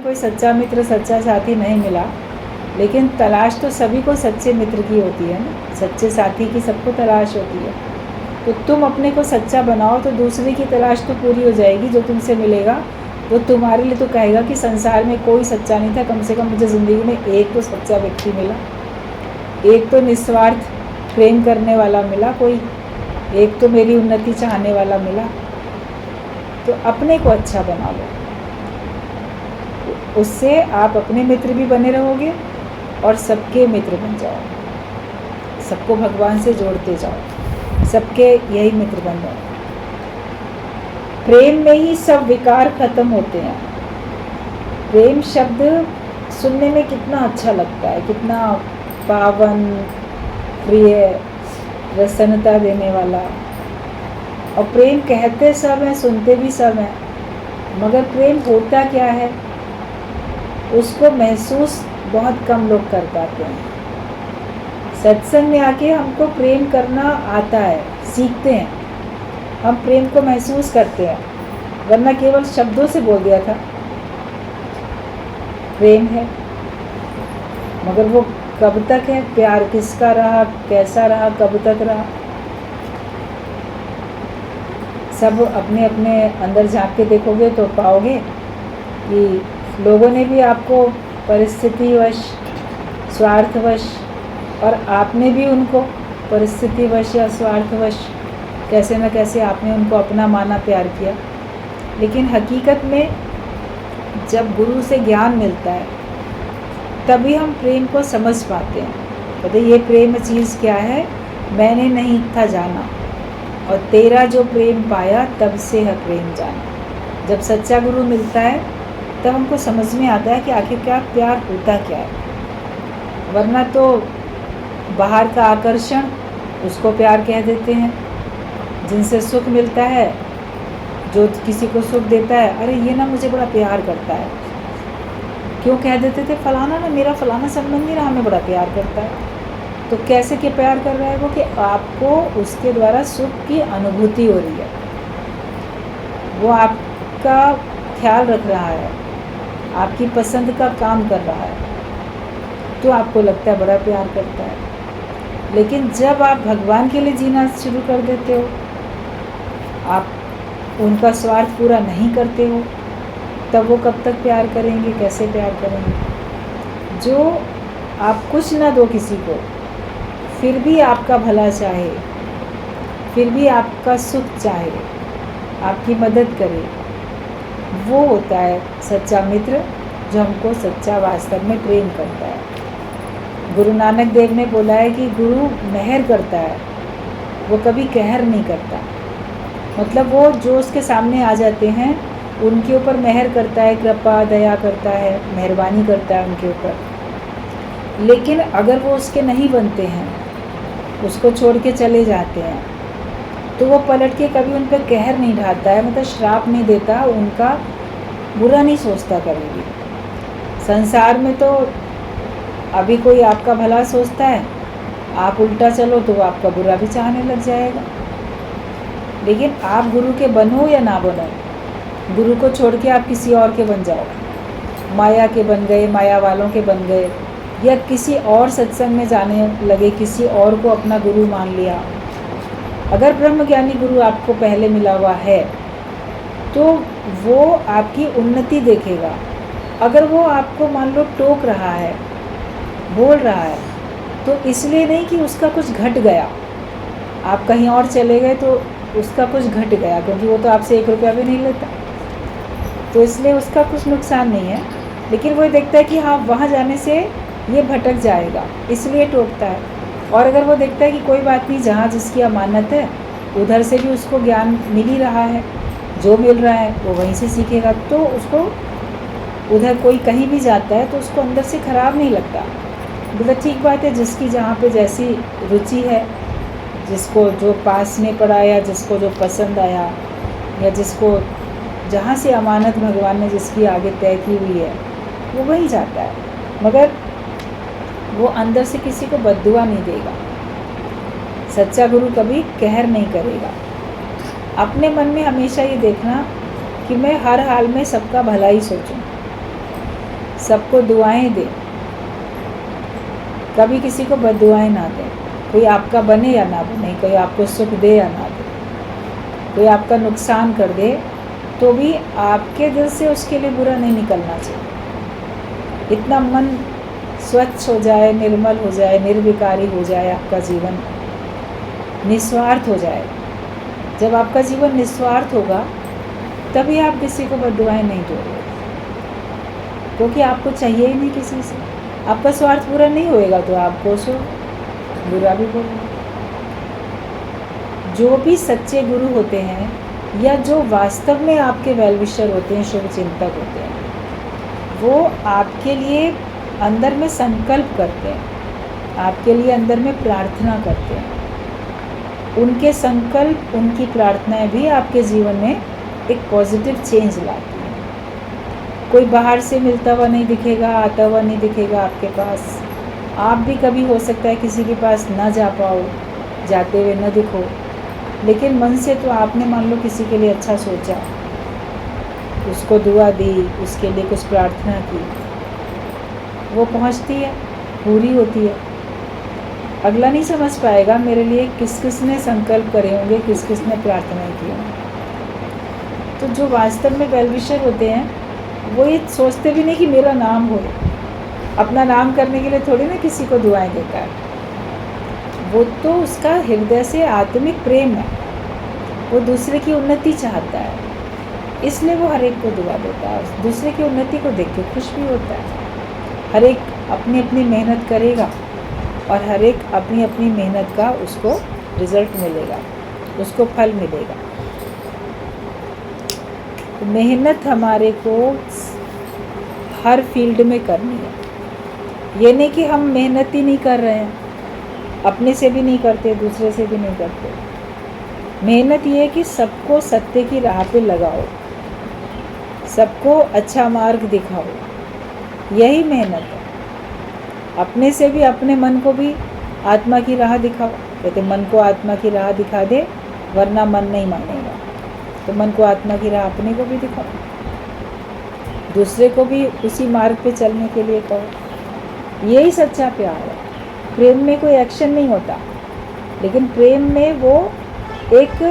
कोई सच्चा मित्र सच्चा साथी नहीं मिला, लेकिन तलाश तो सभी को सच्चे मित्र की होती है ना, सच्चे साथी की सबको तलाश होती है। तो तुम अपने को सच्चा बनाओ तो दूसरे की तलाश तो पूरी हो जाएगी। जो तुमसे मिलेगा वो तुम्हारे लिए तो कहेगा कि संसार में कोई सच्चा नहीं था, कम से कम मुझे ज़िंदगी में एक तो सच्चा व्यक्ति मिला, एक तो निस्वार्थ प्रेम करने वाला मिला, कोई एक तो मेरी उन्नति चाहने वाला मिला। तो अपने को अच्छा बना लो, उससे आप अपने मित्र भी बने रहोगे और सबके मित्र बन जाओ। सबको भगवान से जोड़ते जाओ, सबके यही मित्र बन जाओ। प्रेम में ही सब विकार खत्म होते हैं। प्रेम शब्द सुनने में कितना अच्छा लगता है, कितना पावन, प्रिय, प्रसन्नता देने वाला। और प्रेम कहते सब हैं, सुनते भी सब हैं, मगर प्रेम होता क्या है उसको महसूस बहुत कम लोग कर पाते हैं। सत्संग में आके हमको प्रेम करना आता है, सीखते हैं, हम प्रेम को महसूस करते हैं, वरना केवल शब्दों से बोल दिया था प्रेम है, मगर वो कब तक है, प्यार किसका रहा, कैसा रहा, कब तक रहा। सब अपने अपने अंदर झांक के देखोगे तो पाओगे कि लोगों ने भी आपको परिस्थितिवश, स्वार्थवश, और आपने भी उनको परिस्थितिवश या स्वार्थवश कैसे न कैसे आपने उनको अपना माना, प्यार किया। लेकिन हकीकत में जब गुरु से ज्ञान मिलता है तभी हम प्रेम को समझ पाते हैं। कहते ये प्रेम चीज़ क्या है, मैंने नहीं था जाना, और तेरा जो प्रेम पाया तब से है प्रेम जाना। जब सच्चा गुरु मिलता है तब हमको समझ में आता है कि आखिरकार प्यार होता क्या है। वरना तो बाहर का आकर्षण उसको प्यार कह देते हैं, जिनसे सुख मिलता है, जो किसी को सुख देता है, अरे ये ना मुझे बड़ा प्यार करता है। क्यों कह देते थे, फलाना ना मेरा फलाना संबंधी ना हमें बड़ा प्यार करता है। तो कैसे कि प्यार कर रहा है वो, कि आपको उसके द्वारा सुख की अनुभूति हो रही है, वो आपका ख्याल रख रहा है, आपकी पसंद का काम कर रहा है, तो आपको लगता है बड़ा प्यार करता है। लेकिन जब आप भगवान के लिए जीना शुरू कर देते हो, आप उनका स्वार्थ पूरा नहीं करते हो, तब वो कब तक प्यार करेंगे, कैसे प्यार करेंगे। जो आप कुछ ना दो किसी को, फिर भी आपका भला चाहे, फिर भी आपका सुख चाहे, आपकी मदद करे, वो होता है सच्चा मित्र, जो हमको सच्चा वास्तव में प्रेम करता है। गुरु नानक देव ने बोला है कि गुरु मेहर करता है, वो कभी कहर नहीं करता। मतलब वो जो उसके सामने आ जाते हैं उनके ऊपर मेहर करता है, कृपा दया करता है, मेहरबानी करता है उनके ऊपर। लेकिन अगर वो उसके नहीं बनते हैं, उसको छोड़ के चले जाते हैं, तो वो पलट के कभी उन पर कहर नहीं ढाता है, मतलब श्राप नहीं देता, उनका बुरा नहीं सोचता कभी भी। संसार में तो अभी कोई आपका भला सोचता है, आप उल्टा चलो तो वो आपका बुरा भी चाहने लग जाएगा। लेकिन आप गुरु के बनो या ना बनो, गुरु को छोड़ के आप किसी और के बन जाओ, माया के बन गए, माया वालों के बन गए, या किसी और सत्संग में जाने लगे, किसी और को अपना गुरु मान लिया। अगर ब्रह्मज्ञानी गुरु आपको पहले मिला हुआ है तो वो आपकी उन्नति देखेगा। अगर वो आपको मान लो टोक रहा है, बोल रहा है, तो इसलिए नहीं कि उसका कुछ घट गया, आप कहीं और चले गए तो उसका कुछ घट गया, क्योंकि वो तो आपसे 1 रुपया भी नहीं लेता, तो इसलिए उसका कुछ नुकसान नहीं है। लेकिन वो देखता है कि हाँ वहाँ जाने से ये भटक जाएगा, इसलिए टोकता है। और अगर वो देखता है कि कोई बात नहीं, जहाँ जिसकी अमानत है उधर से भी उसको ज्ञान मिल ही रहा है, जो मिल रहा है वो वहीं से सीखेगा, तो उसको उधर कोई कहीं भी जाता है तो उसको अंदर से ख़राब नहीं लगता। मतलब ठीक बात है, जिसकी जहाँ पे जैसी रुचि है, जिसको जो पास में पड़ा या जिसको जो पसंद आया, या जिसको जहाँ से अमानत भगवान ने जिसकी आगे तय की हुई है, वो वहीं जाता है। मगर वो अंदर से किसी को बद्दुआ नहीं देगा। सच्चा गुरु कभी कहर नहीं करेगा। अपने मन में हमेशा ये देखना कि मैं हर हाल में सबका भला ही सोचूं। सबको दुआएं दें, कभी किसी को बद्दुआएं ना दें। कोई आपका बने या ना बने, कोई आपको सुख दे या ना दे, कोई आपका नुकसान कर दे, तो भी आपके दिल से उसके लिए बुरा नहीं निकलना चाहिए। इतना मन स्वच्छ हो जाए, निर्मल हो जाए, निर्विकारी हो जाए, आपका जीवन निस्वार्थ हो जाए। जब आपका जीवन निस्वार्थ होगा तभी आप किसी को बद्दुआएं नहीं दोगे, क्योंकि आपको चाहिए ही नहीं किसी से। आपका स्वार्थ पूरा नहीं होएगा तो आप खुश हो, बुरा भी बोलो। जो भी सच्चे गुरु होते हैं या जो वास्तव में आपके वेलविशर होते हैं, शुभ चिंतक होते हैं, वो आपके लिए अंदर में संकल्प करते हैं, आपके लिए अंदर में प्रार्थना करते हैं। उनके संकल्प, उनकी प्रार्थनाएं भी आपके जीवन में एक पॉजिटिव चेंज लाती हैं। कोई बाहर से मिलता हुआ नहीं दिखेगा, आता हुआ नहीं दिखेगा आपके पास। आप भी कभी हो सकता है किसी के पास ना जा पाओ, जाते हुए न दिखो, लेकिन मन से तो आपने मान लो किसी के लिए अच्छा सोचा, उसको दुआ दी, उसके लिए कुछ प्रार्थना की, वो पहुंचती है, पूरी होती है। अगला नहीं समझ पाएगा मेरे लिए किस किस ने संकल्प करे होंगे, किस किस ने प्रार्थनाएं की होंगी। तो जो वास्तव में वेलविशर होते हैं वो ये सोचते भी नहीं कि मेरा नाम हो। अपना नाम करने के लिए थोड़ी ना किसी को दुआएं देता है, वो तो उसका हृदय से आत्मिक प्रेम है, वो दूसरे की उन्नति चाहता है, इसलिए वो हर एक को दुआ देता है। दूसरे की उन्नति को देख के खुश भी होता है। हर एक अपनी अपनी मेहनत करेगा और हर एक अपनी अपनी मेहनत का उसको रिजल्ट मिलेगा, उसको फल मिलेगा। तो मेहनत हमारे को हर फील्ड में करनी है। ये नहीं कि हम मेहनत ही नहीं कर रहे हैं, अपने से भी नहीं करते, दूसरे से भी नहीं करते। मेहनत ये है कि सबको सत्य की राह पे लगाओ, सबको अच्छा मार्ग दिखाओ, यही मेहनत है। अपने से भी, अपने मन को भी आत्मा की राह दिखाओ। कहते मन को आत्मा की राह दिखा दे वरना मन नहीं मानेगा। तो मन को आत्मा की राह अपने को भी दिखाओ, दूसरे को भी उसी मार्ग पे चलने के लिए कहो। यही सच्चा प्यार है। प्रेम में कोई एक्शन नहीं होता, लेकिन प्रेम में वो एक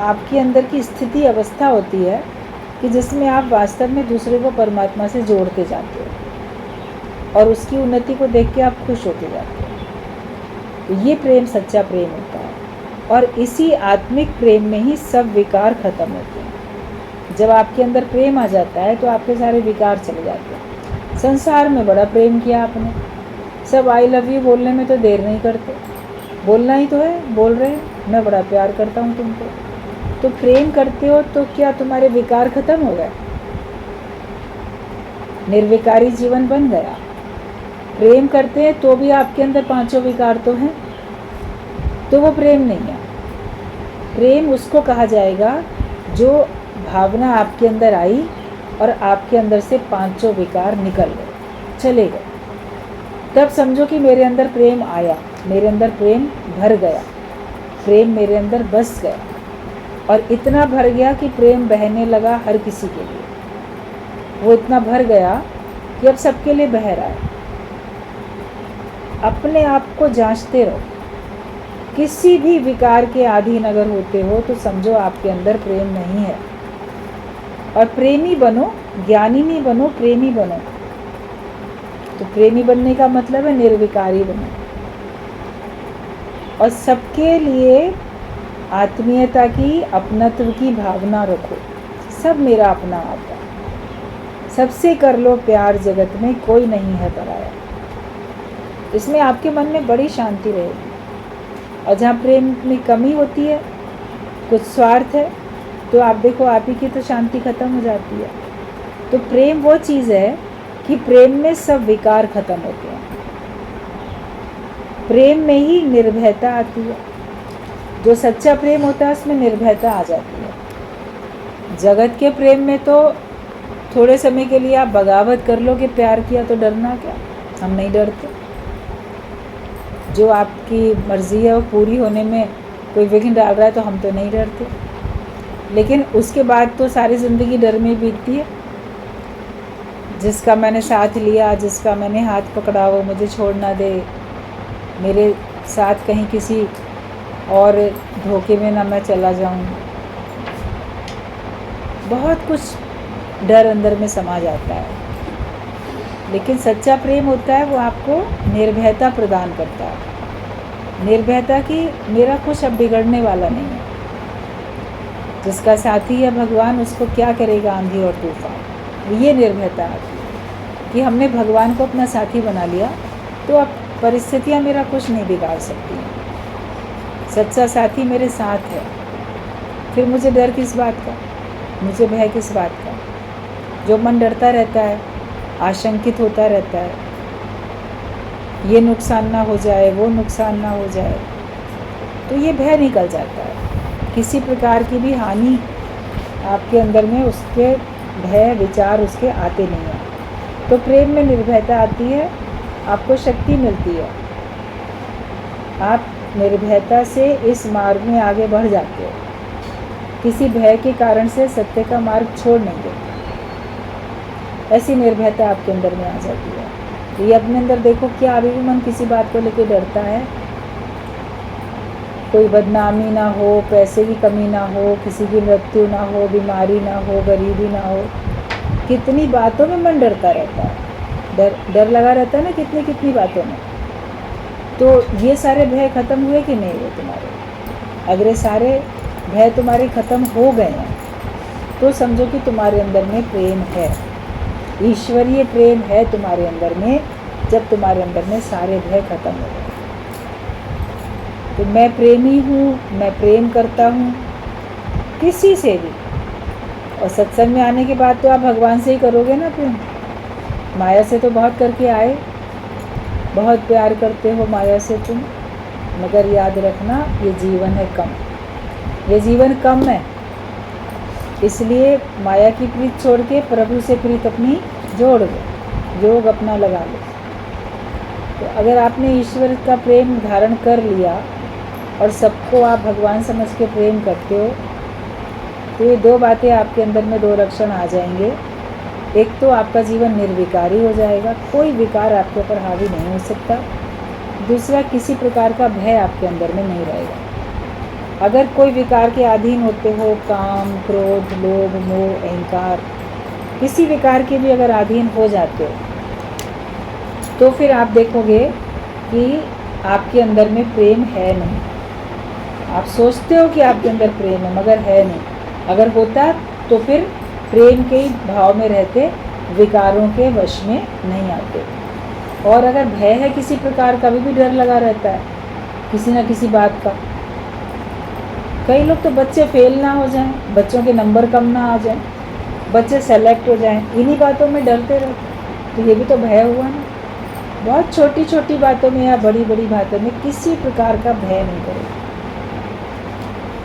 आपके अंदर की स्थिति, अवस्था होती है कि जिसमें आप वास्तव में दूसरे को परमात्मा से जोड़ते जाते हो और उसकी उन्नति को देख के आप खुश होते जाते हो। तो ये प्रेम सच्चा प्रेम होता है, और इसी आत्मिक प्रेम में ही सब विकार खत्म होते हैं। जब आपके अंदर प्रेम आ जाता है तो आपके सारे विकार चले जाते हैं। संसार में बड़ा प्रेम किया आपने, सब आई लव यू बोलने में तो देर नहीं करते, बोलना ही तो है, बोल रहे हैं मैं बड़ा प्यार करता हूँ तुमको। तो प्रेम करते हो तो क्या तुम्हारे विकार खत्म हो गए? निर्विकारी जीवन बन गया। प्रेम करते हैं तो भी आपके अंदर पांचों विकार तो हैं, तो वो प्रेम नहीं है। प्रेम उसको कहा जाएगा जो भावना आपके अंदर आई और आपके अंदर से पांचों विकार निकल गए, चले गए। तब समझो कि मेरे अंदर प्रेम आया, मेरे अंदर प्रेम भर गया, प्रेम मेरे अंदर बस गया, और इतना भर गया कि प्रेम बहने लगा हर किसी के लिए। वो इतना भर गया कि अब सबके लिए बह रहा है। अपने आप को जांचते रहो। किसी भी विकार के अधीन अगर होते हो तो समझो आपके अंदर प्रेम नहीं है। और प्रेमी बनो, ज्ञानी नहीं बनो, प्रेमी बनो। तो प्रेमी बनने का मतलब है निर्विकारी बनो, और सबके लिए आत्मीयता की, अपनत्व की भावना रखो। सब मेरा अपना आता, सबसे कर लो प्यार, जगत में कोई नहीं है पराया। इसमें आपके मन में बड़ी शांति रहेगी। और जहाँ प्रेम में कमी होती है, कुछ स्वार्थ है, तो आप देखो आप ही की तो शांति खत्म हो जाती है। तो प्रेम वो चीज़ है कि प्रेम में सब विकार खत्म होते हैं। प्रेम में ही निर्भयता आती है। जो सच्चा प्रेम होता है उसमें निर्भयता आ जाती है। जगत के प्रेम में तो थोड़े समय के लिए आप बगावत कर लो कि प्यार किया तो डरना क्या? हम नहीं डरते। जो आपकी मर्ज़ी है वो पूरी होने में कोई विघ्न डाल रहा है तो हम तो नहीं डरते। लेकिन उसके बाद तो सारी ज़िंदगी डर में बीतती है। जिसका मैंने साथ लिया, जिसका मैंने हाथ पकड़ा, वो मुझे छोड़ ना दे, मेरे साथ कहीं किसी और धोखे में ना मैं चला जाऊं। बहुत कुछ डर अंदर में समा जाता है। लेकिन सच्चा प्रेम होता है वो आपको निर्भयता प्रदान करता है, निर्भयता कि मेरा कुछ अब बिगड़ने वाला नहीं है। जिसका साथी है भगवान, उसको क्या करेगा आंधी और तूफान। ये निर्भयता आती है कि हमने भगवान को अपना साथी बना लिया, तो अब परिस्थितियाँ मेरा कुछ नहीं बिगाड़ सकती हैं। सच्चा साथी मेरे साथ है, फिर मुझे डर किस बात का, मुझे भय किस बात का। जो मन डरता रहता है, आशंकित होता रहता है, ये नुकसान ना हो जाए, वो नुकसान ना हो जाए, तो ये भय निकल जाता है। किसी प्रकार की भी हानि आपके अंदर में उसके भय विचार उसके आते नहीं हैं। तो प्रेम में निर्भयता आती है, आपको शक्ति मिलती है, आप निर्भयता से इस मार्ग में आगे बढ़ जाते हो। किसी भय के कारण से सत्य का मार्ग छोड़ नहीं देते। ऐसी निर्भयता आपके अंदर में आ जाती है। तो ये अपने अंदर देखो, क्या अभी भी मन किसी बात को लेकर डरता है? कोई बदनामी ना हो, पैसे की कमी ना हो, किसी की मृत्यु ना हो, बीमारी ना हो, गरीबी ना हो, कितनी बातों में मन डरता रहता है। डर लगा रहता है ना कितनी कितनी बातों में। तो ये सारे भय खत्म हुए कि नहीं हुए तुम्हारे? अगर ये सारे भय तुम्हारे खत्म हो गए हैं, तो समझो कि तुम्हारे अंदर में प्रेम है, ईश्वरीय प्रेम है तुम्हारे अंदर में। जब तुम्हारे अंदर में सारे भय खत्म हो गए, तो मैं प्रेमी हूँ, मैं प्रेम करता हूँ किसी से भी। और सत्संग में आने के बाद तो आप भगवान से ही करोगे ना प्रेम। माया से तो बहुत करके आए, बहुत प्यार करते हो माया से तुम, मगर याद रखना ये जीवन है कम, ये जीवन कम है। इसलिए माया की प्रीत छोड़ के प्रभु से प्रीत अपनी जोड़ लो, योग अपना लगा लो। तो अगर आपने ईश्वर का प्रेम धारण कर लिया और सबको आप भगवान समझ के प्रेम करते हो, तो ये दो बातें आपके अंदर में, दो लक्षण आ जाएंगे। एक तो आपका जीवन निर्विकारी हो जाएगा, कोई विकार आपके ऊपर हावी नहीं हो सकता। दूसरा, किसी प्रकार का भय आपके अंदर में नहीं रहेगा। अगर कोई विकार के अधीन होते हो, काम, क्रोध, लोभ, मोह, अहंकार, किसी विकार के भी अगर अधीन हो जाते हो, तो फिर आप देखोगे कि आपके अंदर में प्रेम है नहीं। आप सोचते हो कि आपके अंदर प्रेम है, मगर है नहीं। अगर होता तो फिर प्रेम के ही भाव में रहते, विकारों के वश में नहीं आते। और अगर भय है किसी प्रकार का, भी डर लगा रहता है किसी न किसी बात का। कई लोग तो बच्चे फेल ना हो जाएं, बच्चों के नंबर कम ना आ जाएं, बच्चे सेलेक्ट हो जाएं, इन्हीं बातों में डरते रहते। तो ये भी तो भय हुआ ना। बहुत छोटी छोटी बातों में या बड़ी बड़ी बातों में किसी प्रकार का भय नहीं करो।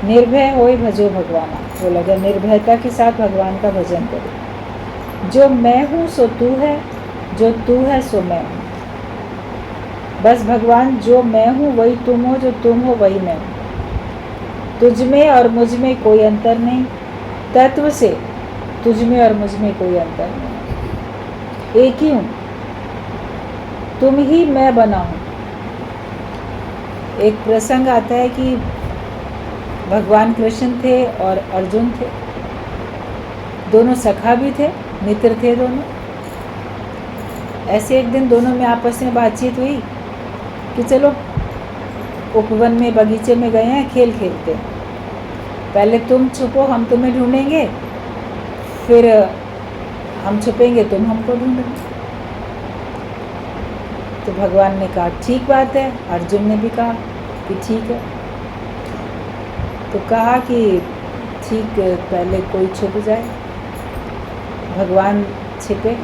निर्भय होए भजो भगवाना, बोला गया, निर्भयता के साथ भगवान का भजन करो। जो मैं हूँ सो तू है, जो तू है सो मैं हूँ। बस भगवान, जो मैं हूँ वही तुम हो, जो तुम हो वही मैं हूँ। तुझ में और मुझ में कोई अंतर नहीं, तत्व से तुझ में और मुझ में कोई अंतर नहीं, एक ही हूँ, तुम ही मैं बना हूँ। एक प्रसंग आता है कि भगवान कृष्ण थे और अर्जुन थे, दोनों सखा भी थे, मित्र थे दोनों। ऐसे एक दिन दोनों में आपस में बातचीत हुई कि चलो उपवन में, बगीचे में गए हैं, खेल खेलते हैं। पहले तुम छुपो, हम तुम्हें ढूंढेंगे, फिर हम छुपेंगे, तुम हमको ढूंढोगे। तो भगवान ने कहा ठीक बात है, अर्जुन ने भी कहा कि ठीक है। तो कहा कि ठीक, पहले कोई छुप जाए। भगवान छिपे,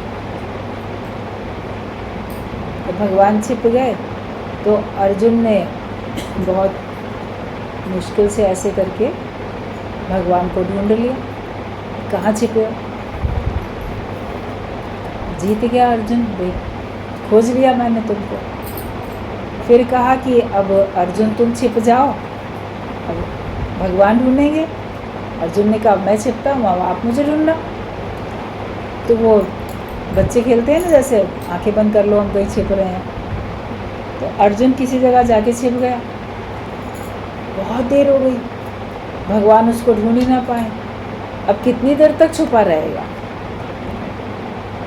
तो भगवान छिप गए। तो अर्जुन ने बहुत मुश्किल से ऐसे करके भगवान को ढूंढ लिया, कहाँ छिपे हो। जीत गया अर्जुन, खोज लिया मैंने तुमको। फिर कहा कि अब अर्जुन तुम छिप जाओ, अब भगवान ढूंढेंगे। अर्जुन ने कहा मैं छिपता हूँ, अब आप मुझे ढूंढना। तो वो बच्चे खेलते हैं ना, जैसे आंखें बंद कर लो, हम कहीं छिप रहे हैं। तो अर्जुन किसी जगह जाके छिप गया, बहुत देर हो गई, भगवान उसको ढूंढ ही ना पाए। अब कितनी देर तक छुपा रहेगा?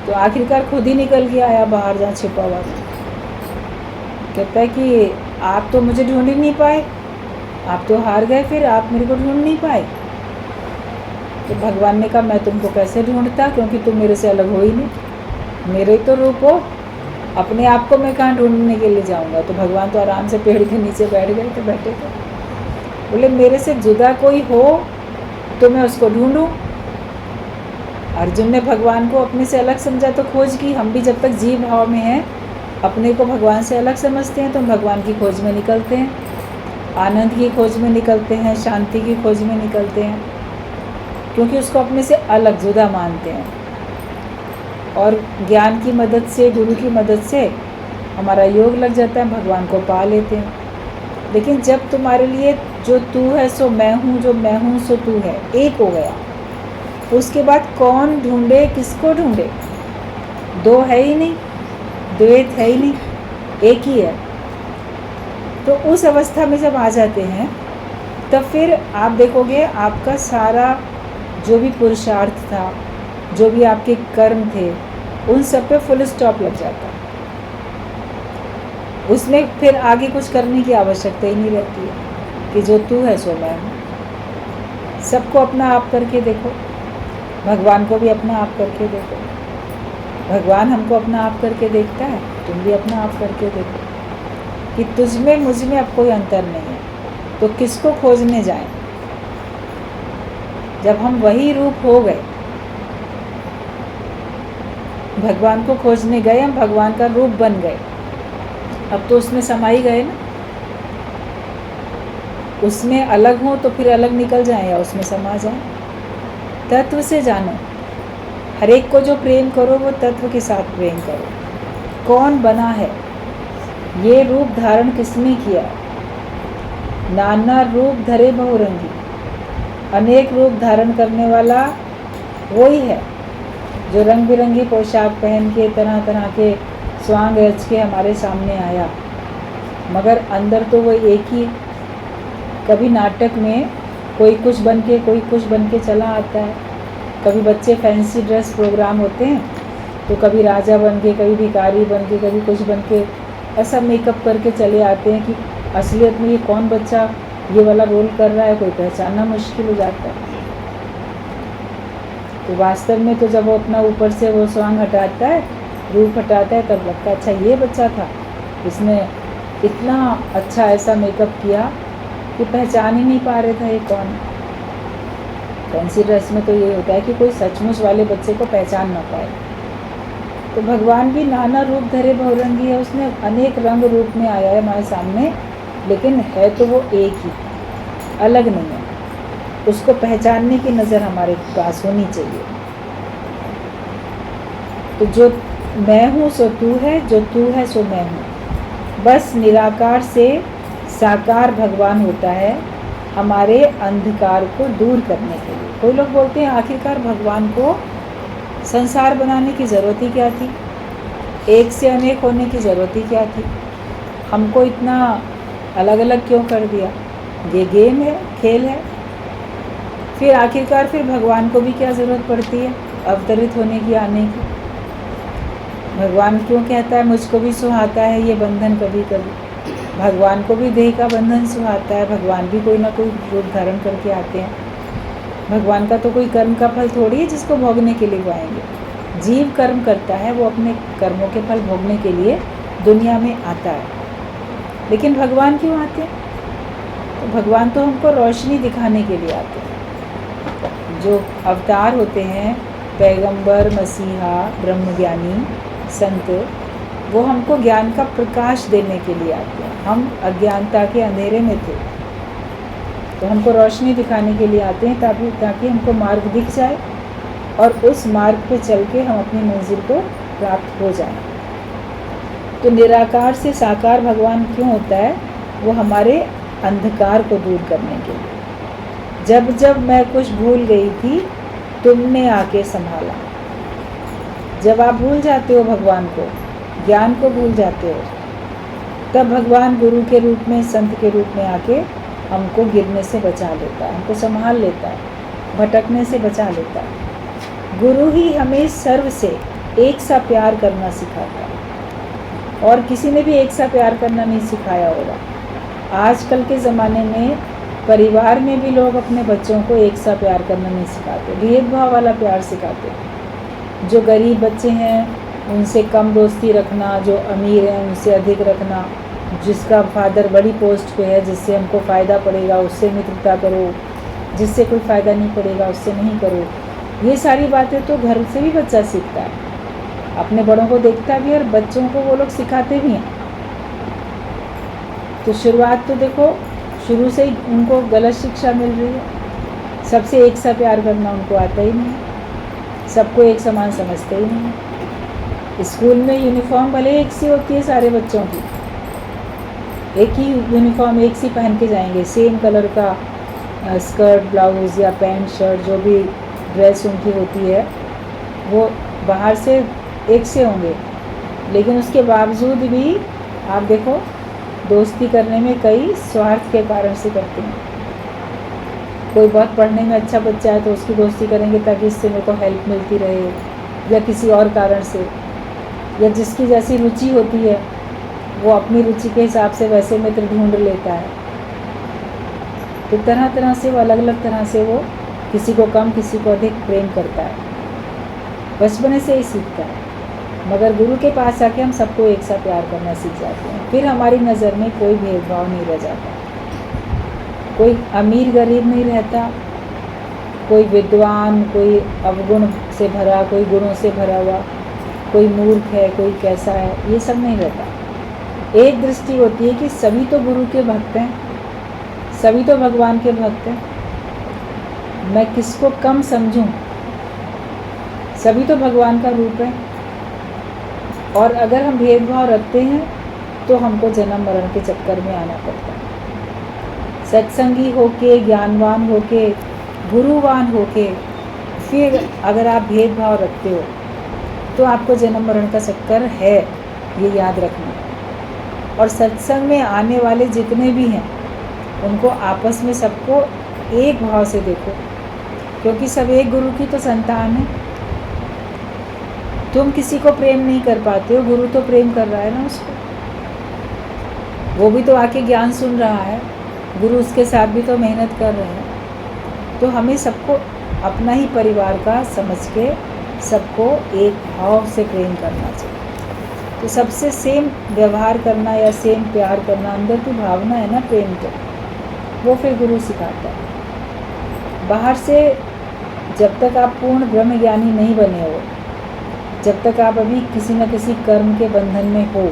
तो आखिरकार खुद ही निकल के आया बाहर जहाँ छिपा हुआ था। कहता है कि आप तो मुझे ढूंढ ही नहीं पाए, आप तो हार गए, फिर आप मेरे को ढूंढ नहीं पाए। तो भगवान ने कहा मैं तुमको कैसे ढूंढता, क्योंकि तुम मेरे से अलग हो ही नहीं, मेरे ही तो रूप हो, अपने आप को मैं कहाँ ढूंढने के लिए जाऊँगा। तो भगवान तो आराम से पेड़ के नीचे बैठ गए थे, बैठे थे। बोले मेरे से जुदा कोई हो तो मैं उसको ढूंढूं। अर्जुन ने भगवान को अपने से अलग समझा तो खोज की। हम भी जब तक जीव भाव में हैं, अपने को भगवान से अलग समझते हैं, तो हम भगवान की खोज में निकलते हैं, आनंद की खोज में निकलते हैं, शांति की खोज में निकलते हैं, क्योंकि उसको अपने से अलग जुदा मानते हैं। और ज्ञान की मदद से, गुरु की मदद से हमारा योग लग जाता है, भगवान को पा लेते हैं। लेकिन जब तुम्हारे लिए जो तू है सो मैं हूँ, जो मैं हूँ सो तू है, एक हो गया, उसके बाद कौन ढूंढे, किसको ढूंढे? दो है ही नहीं, द्वैत है ही नहीं, एक ही है। तो उस अवस्था में जब आ जाते हैं, तब फिर आप देखोगे आपका सारा जो भी पुरुषार्थ था, जो भी आपके कर्म थे, उन सब पे फुल स्टॉप लग जाता है। उसमें फिर आगे कुछ करने की आवश्यकता ही नहीं रहती है कि जो तू है सो मैं हूँ। सबको अपना आप करके देखो, भगवान को भी अपना आप करके देखो। भगवान हमको अपना आप करके देखता है, तुम भी अपना आप करके देखो कि तुझ में मुझ में अब कोई अंतर नहीं है। तो किसको खोजने जाएं? जब हम वही रूप हो गए, भगवान को खोजने गए, हम भगवान का रूप बन गए, अब तो उसमें समा ही गए ना। उसमें अलग हो तो फिर अलग निकल जाएं या उसमें समा जाएं। तत्व से जानो, हर एक को जो प्रेम करो वो तत्व के साथ प्रेम करो। कौन बना है, ये रूप धारण किसने किया? नाना रूप धरे बहुरंगी, अनेक रूप धारण करने वाला वही है जो रंग बिरंगी पोशाक पहन के, तरह तरह के स्वांग रच के हमारे सामने आया, मगर अंदर तो वो एक ही। कभी नाटक में कोई कुछ बन के, कोई कुछ बन के चला आता है। कभी बच्चे फैंसी ड्रेस प्रोग्राम होते हैं तो कभी राजा बन के, कभी भिखारी बन के, कभी कुछ बन के, ऐसा मेकअप करके चले आते हैं कि असलियत में ये कौन बच्चा ये वाला रोल कर रहा है, कोई पहचानना मुश्किल हो जाता है। तो वास्तव में तो जब वो अपना ऊपर से वो स्वांग हटाता है, रूप हटाता है, तब लगता है अच्छा ये बच्चा था, इसने इतना अच्छा ऐसा मेकअप किया कि पहचान ही नहीं पा रहे था ये कौन। फैंसी ड्रेस में तो ये होता है कि कोई सचमुच वाले बच्चे को पहचान ना पाए। तो भगवान भी नाना रूप धरे बहुरंगी है, उसने अनेक रंग रूप में आया है हमारे सामने, लेकिन है तो वो एक ही, अलग नहीं है। उसको पहचानने की नज़र हमारे पास होनी चाहिए। तो जो मैं हूँ सो तू है, जो तू है सो मैं हूँ। बस निराकार से साकार भगवान होता है हमारे अंधकार को दूर करने के लिए। कोई लोग बोलते हैं आखिरकार भगवान को संसार बनाने की ज़रूरत ही क्या थी, एक से अनेक होने की ज़रूरत ही क्या थी, हमको इतना अलग अलग क्यों कर दिया? ये गेम है, खेल है। फिर आखिरकार फिर भगवान को भी क्या ज़रूरत पड़ती है अवतरित होने की, आने की? भगवान क्यों कहता है मुझको भी सुहाता है ये बंधन कभी कभी? भगवान को भी देह का बंधन सुहाता है, भगवान भी कोई ना कोई रूप धारण करके आते हैं। भगवान का तो कोई कर्म का फल थोड़ी है जिसको भोगने के लिए वो आएंगे। जीव कर्म करता है, वो अपने कर्मों के फल भोगने के लिए दुनिया में आता है। लेकिन भगवान क्यों आते हैं? तो भगवान तो हमको रोशनी दिखाने के लिए आते हैं। जो अवतार होते हैं, पैगंबर, मसीहा, ब्रह्मज्ञानी, संत, वो हमको ज्ञान का प्रकाश देने के लिए आते हैं। हम अज्ञानता के अंधेरे में थे, तो हमको रोशनी दिखाने के लिए आते हैं, ताकि हमको मार्ग दिख जाए और उस मार्ग पे चल के हम अपनी मंजिल को प्राप्त हो जाएं। तो निराकार से साकार भगवान क्यों होता है? वो हमारे अंधकार को दूर करने के लिए। जब जब मैं कुछ भूल गई थी, तुमने आके संभाला। जब आप भूल जाते हो भगवान को, ज्ञान को भूल जाते हो, तब भगवान गुरु के रूप में, संत के रूप में आके हमको गिरने से बचा लेता है, हमको संभाल लेता है, भटकने से बचा लेता है। गुरु ही हमें सर्व से एक सा प्यार करना सिखाता है, और किसी ने भी एक सा प्यार करना नहीं सिखाया होगा। आजकल के ज़माने में परिवार में भी लोग अपने बच्चों को एक सा प्यार करना नहीं सिखाते, भेदभाव वाला प्यार सिखाते हैं। जो गरीब बच्चे हैं उनसे कम दोस्ती रखना, जो अमीर हैं उनसे अधिक रखना, जिसका फादर बड़ी पोस्ट पे है, जिससे हमको फ़ायदा पड़ेगा उससे मित्रता करो, जिससे कोई फ़ायदा नहीं पड़ेगा उससे नहीं करो। ये सारी बातें तो घर से भी बच्चा सीखता है, अपने बड़ों को देखता भी है और बच्चों को वो लोग सिखाते भी हैं। तो शुरुआत तो देखो, शुरू से ही उनको गलत शिक्षा मिल रही है। सबसे एक सा प्यार करना उनको आता ही नहीं, सबको एक समान समझते ही नहीं। स्कूल में यूनिफॉर्म भले एक सी होती है सारे बच्चों की, एक ही यूनिफॉर्म एक सी पहन के जाएंगे, सेम कलर का स्कर्ट ब्लाउज़ या पैंट शर्ट जो भी ड्रेस उनकी होती है वो बाहर से एक से होंगे, लेकिन उसके बावजूद भी आप देखो दोस्ती करने में कई स्वार्थ के कारण से करते हैं। कोई बहुत पढ़ने में अच्छा बच्चा है तो उसकी दोस्ती करेंगे ताकि इससे मेरे को हेल्प मिलती रहे, या किसी और कारण से, या जिसकी जैसी रुचि होती है वो अपनी रुचि के हिसाब से वैसे मित्र ढूंढ लेता है। तो तरह तरह से वो अलग अलग तरह से वो किसी को कम किसी को अधिक प्रेम करता है, बचपन से ही सीखता है। मगर गुरु के पास आके हम सबको एक सा प्यार करना सीख जाते हैं, फिर हमारी नज़र में कोई भेदभाव नहीं रह जाता, कोई अमीर गरीब नहीं रहता, कोई विद्वान, कोई अवगुण से भरा, कोई गुणों से भरा हुआ, कोई मूर्ख है, कोई कैसा है, ये सब नहीं रहता। एक दृष्टि होती है कि सभी तो गुरु के भक्त हैं, सभी तो भगवान के भक्त हैं, मैं किसको कम समझूं, सभी तो भगवान का रूप है। और अगर हम भेदभाव रखते हैं तो हमको जन्म मरण के चक्कर में आना पड़ता है। सत्संगी होके, ज्ञानवान होके, गुरुवान होके, फिर अगर आप भेदभाव रखते हो तो आपको जन्म मरण का चक्कर है, ये याद रखना। और सत्संग में आने वाले जितने भी हैं उनको आपस में सबको एक भाव से देखो, क्योंकि सब एक गुरु की तो संतान है। तुम किसी को प्रेम नहीं कर पाते हो, गुरु तो प्रेम कर रहा है ना उसको, वो भी तो आके ज्ञान सुन रहा है, गुरु उसके साथ भी तो मेहनत कर रहे हैं। तो हमें सबको अपना ही परिवार का समझ के सबको एक भाव से प्रेम करना चाहिए। तो सबसे सेम व्यवहार करना या सेम प्यार करना, अंदर की भावना है ना प्रेम, तो वो फिर गुरु सिखाता है। बाहर से जब तक आप पूर्ण ब्रह्म ज्ञानी नहीं बने हो, जब तक आप अभी किसी न किसी कर्म के बंधन में हो,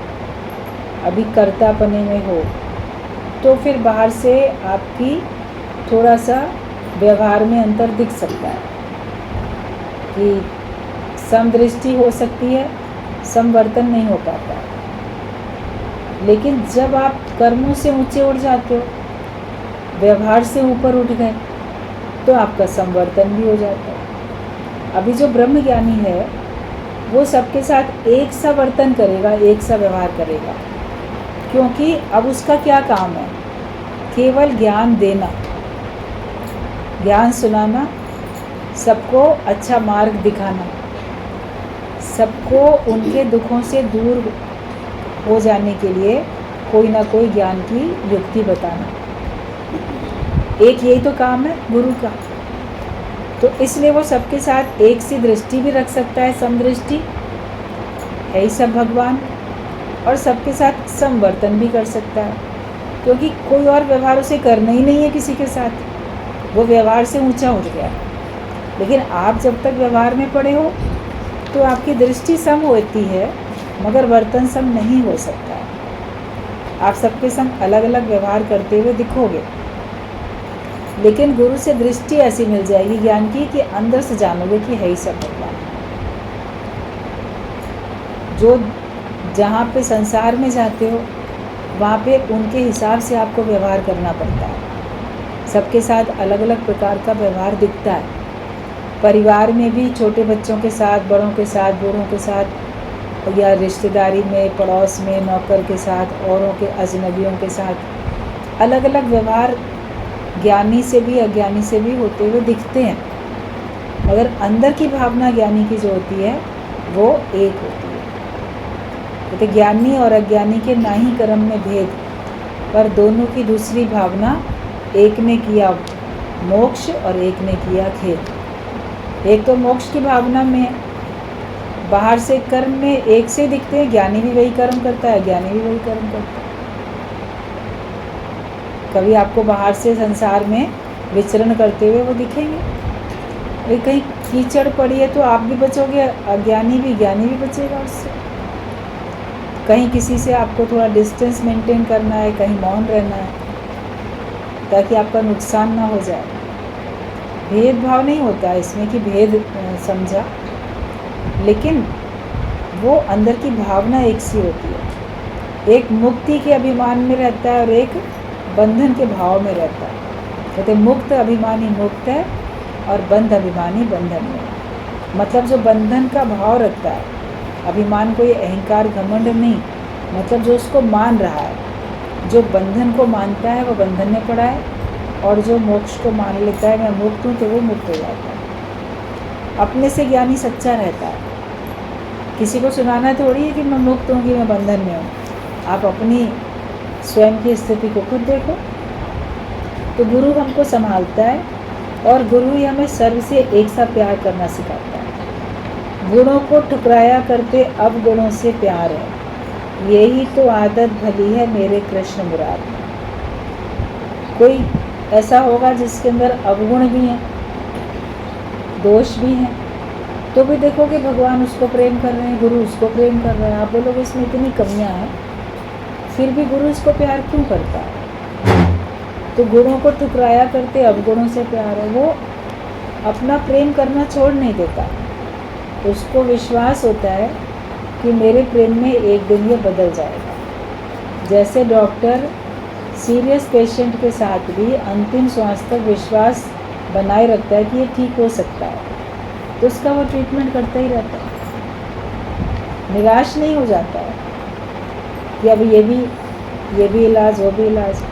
अभी कर्तापने में हो, तो फिर बाहर से आपकी थोड़ा सा व्यवहार में अंतर दिख सकता है कि समदृष्टि हो सकती है, समवर्तन नहीं हो पाता। लेकिन जब आप कर्मों से ऊंचे उठ जाते हो, व्यवहार से ऊपर उठ गए, तो आपका समवर्तन भी हो जाता है। अभी जो ब्रह्म ज्ञानी है वो सबके साथ एक सा वर्तन करेगा, एक सा व्यवहार करेगा, क्योंकि अब उसका क्या काम है, केवल ज्ञान देना, ज्ञान सुनाना, सबको अच्छा मार्ग दिखाना, सबको उनके दुखों से दूर हो जाने के लिए कोई ना कोई ज्ञान की युक्ति बताना। एक यही तो काम है गुरु का। तो इसलिए वो सबके साथ एक सी दृष्टि भी रख सकता है, समदृष्टि है ही सब भगवान, और सबके साथ समवर्तन भी कर सकता है, क्योंकि कोई और व्यवहार उसे करना ही नहीं है किसी के साथ, वो व्यवहार से ऊंचा उठ गया। लेकिन आप जब तक व्यवहार में पड़े हो तो आपकी दृष्टि सम होती है, मगर वर्तन सम नहीं हो सकता है। आप सबके संग अलग अलग व्यवहार करते हुए दिखोगे, लेकिन गुरु से दृष्टि ऐसी मिल जाएगी ज्ञान की कि अंदर से जानोगे कि है ही सब भगवान। जो जहाँ पे संसार में जाते हो वहाँ पे उनके हिसाब से आपको व्यवहार करना पड़ता है, सबके साथ अलग अलग प्रकार का व्यवहार दिखता है, परिवार में भी छोटे बच्चों के साथ, बड़ों के साथ, बूढ़ों के साथ, या रिश्तेदारी में, पड़ोस में, नौकर के साथ, औरों के, अजनबियों के साथ अलग अलग व्यवहार ज्ञानी से भी अज्ञानी से भी होते हुए दिखते हैं, मगर अंदर की भावना ज्ञानी की जो होती है वो एक होती है। कहते ज्ञानी और अज्ञानी के ना ही कर्म में भेद, पर दोनों की दूसरी भावना, एक ने किया मोक्ष और एक ने किया खेद। एक तो मोक्ष की भावना में, बाहर से कर्म में एक से दिखते हैं, ज्ञानी भी वही कर्म करता है, अज्ञानी भी वही कर्म करता है। कभी आपको बाहर से संसार में विचरण करते हुए वो दिखेंगे, भाई कहीं कीचड़ पड़ी है तो आप भी बचोगे, अज्ञानी भी, ज्ञानी भी बचेगा उससे। कहीं किसी से आपको थोड़ा डिस्टेंस मेंटेन करना है, कहीं मौन रहना है ताकि आपका नुकसान ना हो जाए। भेदभाव नहीं होता है इसमें कि भेद समझा, लेकिन वो अंदर की भावना एक सी होती है। एक मुक्ति के अभिमान में रहता है और एक बंधन के भाव में रहता है। कहते मुक्त अभिमानी मुक्त है और बंध अभिमानी बंधन में। मतलब जो बंधन का भाव रखता है, अभिमान कोई अहंकार घमंड नहीं, मतलब जो उसको मान रहा है, जो बंधन को मानता है वो बंधन में पड़ा है, और जो मोक्ष को मान लेता है मैं मुक्त हूँ तो वो मुक्त हो जाता है। अपने से ज्ञानी सच्चा रहता है, किसी को सुनाना थोड़ी है कि मैं मुक्त हूँ, कि मैं बंधन में हूँ। आप अपनी स्वयं की स्थिति को खुद देखो। तो गुरु हमको संभालता है और गुरु ही हमें सर्व से एक सा प्यार करना सिखाता है। गुणों को ठुकराया करते अब गुणों से प्यार है, यही तो आदत भली है मेरे कृष्ण मुराद में। कोई ऐसा होगा जिसके अंदर अवगुण भी हैं, दोष भी हैं, तो भी देखोगे भगवान उसको प्रेम कर रहे हैं, गुरु उसको प्रेम कर रहे हैं। आप बोलोगे इसमें इतनी कमियां हैं, फिर भी गुरु इसको प्यार क्यों करता है? तो गुणों को ठुकराया करते अवगुणों से प्यार है। वो अपना प्रेम करना छोड़ नहीं देता, उसको विश्वास होता है कि मेरे प्रेम में एक दिन ये बदल जाएगा। जैसे डॉक्टर सीरियस पेशेंट के साथ भी अंतिम श्वास तक विश्वास बनाए रखता है कि ये ठीक हो सकता है, तो उसका वो ट्रीटमेंट करता ही रहता है, निराश नहीं हो जाता है कि अब ये भी इलाज, वो भी इलाज।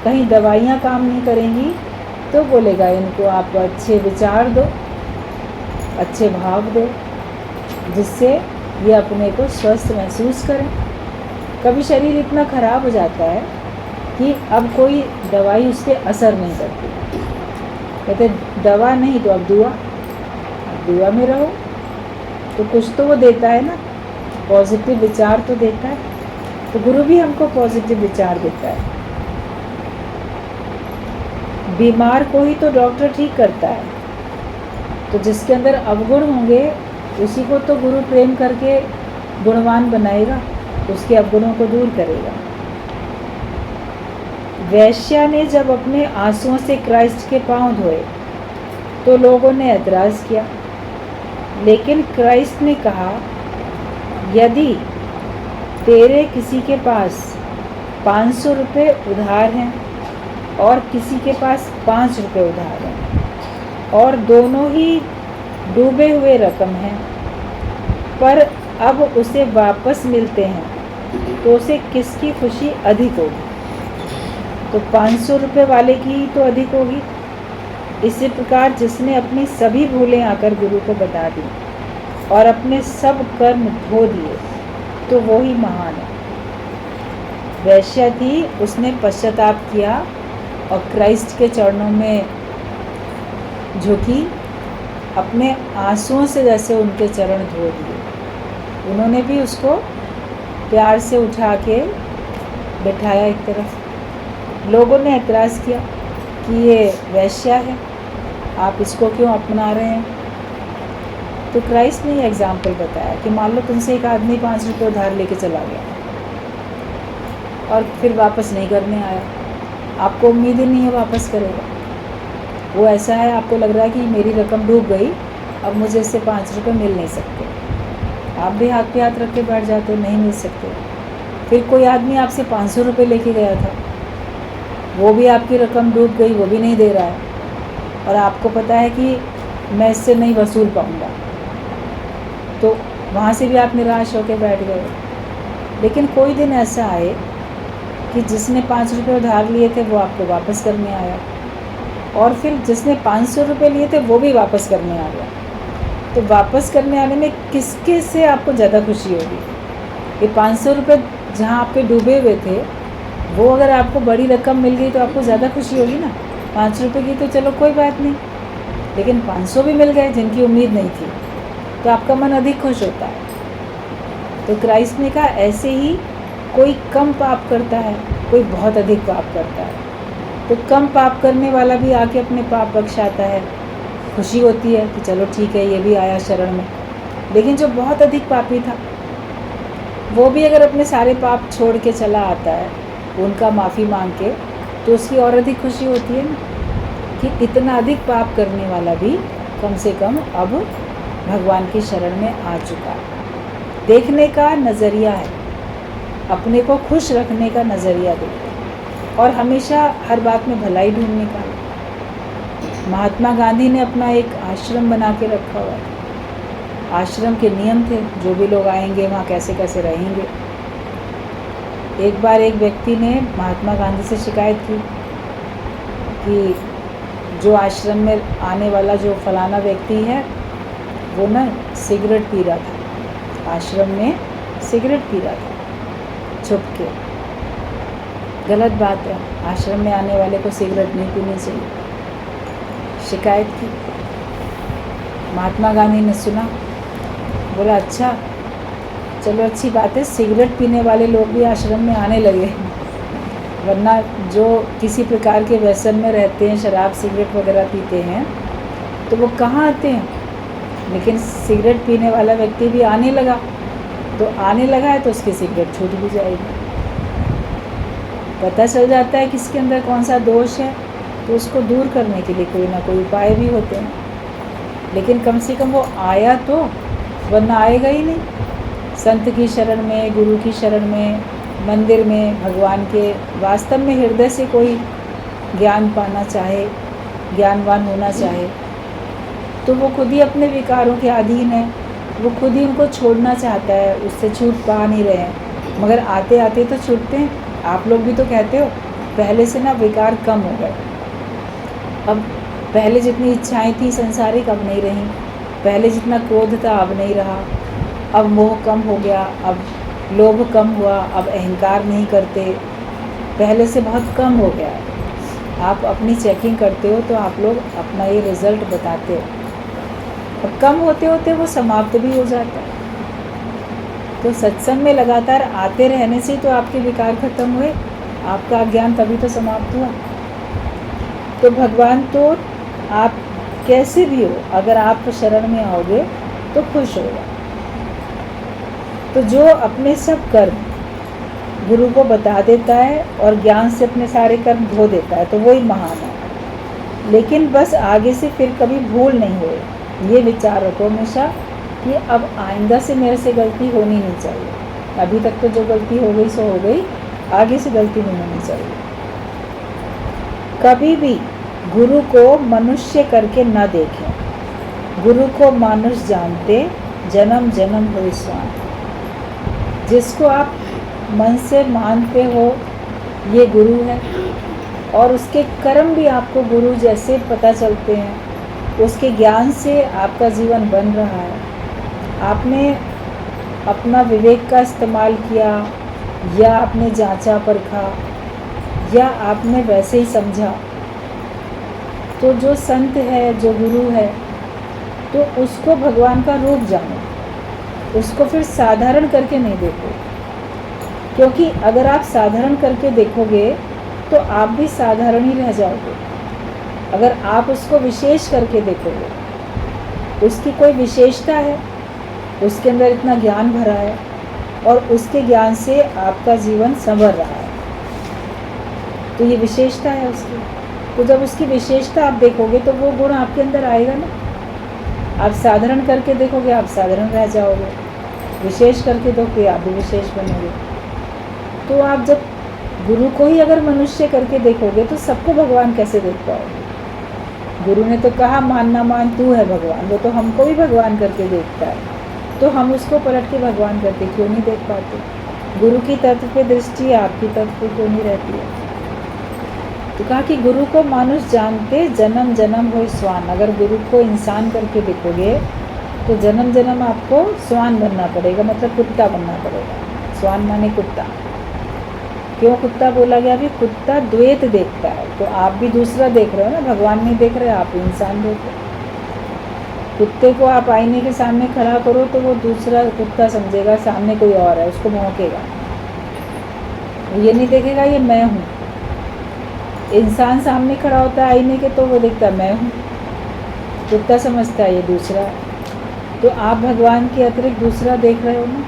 कहीं दवाइयाँ काम नहीं करेंगी तो बोलेगा इनको आप अच्छे विचार दो, अच्छे भाव दो, जिससे ये अपने को स्वस्थ महसूस करें। कभी शरीर इतना ख़राब हो जाता है कि अब कोई दवाई उस पर असर नहीं करती, कहते दवा नहीं तो अब दुआ में रहो। तो कुछ तो वो देता है ना, पॉजिटिव विचार तो देता है। तो गुरु भी हमको पॉजिटिव विचार देता है। बीमार को ही तो डॉक्टर ठीक करता है, तो जिसके अंदर अवगुण होंगे उसी को तो गुरु प्रेम करके गुणवान बनाएगा, उसके अवगुणों को दूर करेगा। वैश्या ने जब अपने आंसुओं से क्राइस्ट के पांव धोए तो लोगों ने ऐतराज़ किया, लेकिन क्राइस्ट ने कहा यदि तेरे किसी के पास 500 रुपये उधार हैं और किसी के पास 5 रुपये उधार हैं और दोनों ही डूबे हुए रकम हैं, पर अब उसे वापस मिलते हैं, तो उसे किसकी खुशी अधिक होगी? तो 500 रुपये वाले की ही तो अधिक होगी। इसी प्रकार जिसने अपनी सभी भूलें आकर गुरु को बता दी और अपने सब कर्म धो दिए, तो वो ही महान है। वैश्या थी, उसने पश्चाताप किया और क्राइस्ट के चरणों में झुकी, अपने आंसुओं से जैसे उनके चरण धो दिए। उन्होंने भी उसको प्यार से उठा के बिठाया एक तरफ। लोगों ने ऐतराज़ किया कि ये वैश्या है, आप इसको क्यों अपना रहे हैं? तो क्राइस्ट ने ये एग्जाम्पल बताया कि मान लो तुमसे एक आदमी 5 रुपये उधार लेके चला गया और फिर वापस नहीं करने आया, आपको उम्मीद ही नहीं है वापस करेगा। वो ऐसा है, आपको लग रहा है कि मेरी रकम डूब गई, अब मुझे इससे 5 रुपये मिल नहीं सकते। आप भी हाथ पे हाथ रख के बैठ जाते हो, नहीं मिल सकते। फिर कोई आदमी आपसे 500 रुपये लेके गया था, वो भी आपकी रकम डूब गई, वो भी नहीं दे रहा है, और आपको पता है कि मैं इससे नहीं वसूल पाऊँगा, तो वहाँ से भी आप निराश होकर बैठ गए। लेकिन कोई दिन ऐसा आए कि जिसने 5 रुपये उधार लिए थे वो आपको वापस करने आया, और फिर जिसने 500 रुपये लिए थे वो भी वापस करने आ गया। तो वापस करने आने में किसके से आपको ज़्यादा खुशी होगी? ये 500 रुपये जहाँ आपके डूबे हुए थे, वो अगर आपको बड़ी रकम मिल गई तो आपको ज़्यादा खुशी होगी ना। 5 रुपये की तो चलो कोई बात नहीं, लेकिन 500 भी मिल गए जिनकी उम्मीद नहीं थी, तो आपका मन अधिक खुश होता है। तो क्राइस्ट ने कहा ऐसे ही कोई कम पाप करता है, कोई बहुत अधिक पाप करता है। तो कम पाप करने वाला भी आके अपने पाप बख्शाता है, खुशी होती है कि चलो ठीक है ये भी आया शरण में। लेकिन जो बहुत अधिक पापी था वो भी अगर अपने सारे पाप छोड़ के चला आता है, उनका माफ़ी मांग के, तो उसकी और अधिक खुशी होती है ना, कि इतना अधिक पाप करने वाला भी कम से कम अब भगवान की शरण में आ चुका है। देखने का नज़रिया है, अपने को खुश रखने का नज़रिया देखते हैं, और हमेशा हर बात में भलाई ढूंढने का। महात्मा गांधी ने अपना एक आश्रम बना के रखा हुआ था। आश्रम के नियम थे, जो भी लोग आएंगे वहाँ कैसे कैसे रहेंगे। एक बार एक व्यक्ति ने महात्मा गांधी से शिकायत की कि जो आश्रम में आने वाला जो फलाना व्यक्ति है वो ना सिगरेट पी रहा था, आश्रम में सिगरेट पी रहा था छुप के। गलत बात है, आश्रम में आने वाले को सिगरेट नहीं पीनी चाहिए। शिकायत की, महात्मा गांधी ने सुना, बोला अच्छा चलो अच्छी बात है, सिगरेट पीने वाले लोग भी आश्रम में आने लगे, वरना जो किसी प्रकार के व्यसन में रहते हैं, शराब सिगरेट वगैरह पीते हैं, तो वो कहाँ आते हैं। लेकिन सिगरेट पीने वाला व्यक्ति भी आने लगा, तो आने लगा है तो उसकी सिगरेट छूट भी जाएगी। पता चल जाता है किसके अंदर कौन सा दोष है, तो उसको दूर करने के लिए कोई ना कोई उपाय भी होते हैं। लेकिन कम से कम वो आया तो, वरना आएगा ही नहीं। संत की शरण में, गुरु की शरण में, मंदिर में, भगवान के वास्तव में हृदय से कोई ज्ञान पाना चाहे, ज्ञानवान होना चाहे, तो वो खुद ही अपने विकारों के अधीन है, वो खुद ही उनको छोड़ना चाहता है, उससे छूट पा नहीं रहे हैं। मगर आते आते तो छूटते हैं। आप लोग भी तो कहते हो पहले से ना विकार कम हो गए, अब पहले जितनी इच्छाएं थी संसारिक अब नहीं रहीं, पहले जितना क्रोध था अब नहीं रहा, अब मोह कम हो गया, अब लोभ कम हुआ, अब अहंकार नहीं करते, पहले से बहुत कम हो गया है। आप अपनी चेकिंग करते हो तो आप लोग अपना ये रिज़ल्ट बताते हो, और कम होते होते वो समाप्त भी हो जाता है। तो सत्संग में लगातार आते रहने से तो आपके विकार खत्म हुए, आपका अज्ञान तभी तो समाप्त हुआ। तो भगवान तो आप कैसे भी हो, अगर आप शरण में आओगे तो खुश होगा। तो जो अपने सब कर्म गुरु को बता देता है और ज्ञान से अपने सारे कर्म धो देता है, तो वही महान है। लेकिन बस आगे से फिर कभी भूल नहीं होए, ये विचार रखो हमेशा कि अब आइंदा से मेरे से गलती होनी नहीं चाहिए। अभी तक तो जो गलती हो गई सो हो गई, आगे से गलती नहीं होनी चाहिए। कभी भी गुरु को मनुष्य करके न देखें, गुरु को मानुष जानते, जन्म जन्म हो स्वान। जिसको आप मन से मानते हो ये गुरु है, और उसके कर्म भी आपको गुरु जैसे पता चलते हैं, उसके ज्ञान से आपका जीवन बन रहा है, आपने अपना विवेक का इस्तेमाल किया, या आपने जांचा परखा, या आपने वैसे ही समझा, तो जो संत है, जो गुरु है, तो उसको भगवान का रूप जानो, उसको फिर साधारण करके नहीं देखो। क्योंकि अगर आप साधारण करके देखोगे तो आप भी साधारण ही रह जाओगे। अगर आप उसको विशेष करके देखोगे, उसकी कोई विशेषता है, उसके अंदर इतना ज्ञान भरा है, और उसके ज्ञान से आपका जीवन संवर रहा है, तो ये विशेषता है उसकी। तो जब उसकी विशेषता आप देखोगे तो वो गुण आपके अंदर आएगा ना। आप साधारण करके देखोगे, आप साधारण रह जाओगे, विशेष करके देखोगे आप भी विशेष बनोगे। तो आप जब गुरु को ही अगर मनुष्य करके देखोगे तो सबको भगवान कैसे देख पाओगे। गुरु ने तो कहा मान ना मान तू है भगवान, वो तो हमको भी भगवान करके देखता है, तो हम उसको पलट के भगवान करके क्यों नहीं देख पाते? गुरु की तत्व पे दृष्टि आपकी तत्व पे क्यों नहीं रहती है? तो कहा कि गुरु को मानुष जानते जन्म जन्म हो स्वान। अगर गुरु को इंसान करके देखोगे तो जन्म जन्म आपको स्वान बनना पड़ेगा, मतलब कुत्ता बनना पड़ेगा। स्वान माने कुत्ता। क्यों कुत्ता बोला गया? भी कुत्ता द्वैत देखता है, तो आप भी दूसरा देख रहे हो ना, भगवान नहीं देख रहे, आप इंसान देख रहे हो। कुत्ते को आप आईने के सामने खड़ा करो तो वो दूसरा कुत्ता समझेगा सामने कोई और है, उसको भौंकेगा, ये नहीं देखेगा ये मैं हूँ। इंसान सामने खड़ा होता है आईने के तो वो देखता है मैं हूँ, कुत्ता समझता है ये दूसरा है। तो आप भगवान के अतिरिक्त दूसरा देख रहे हो ना,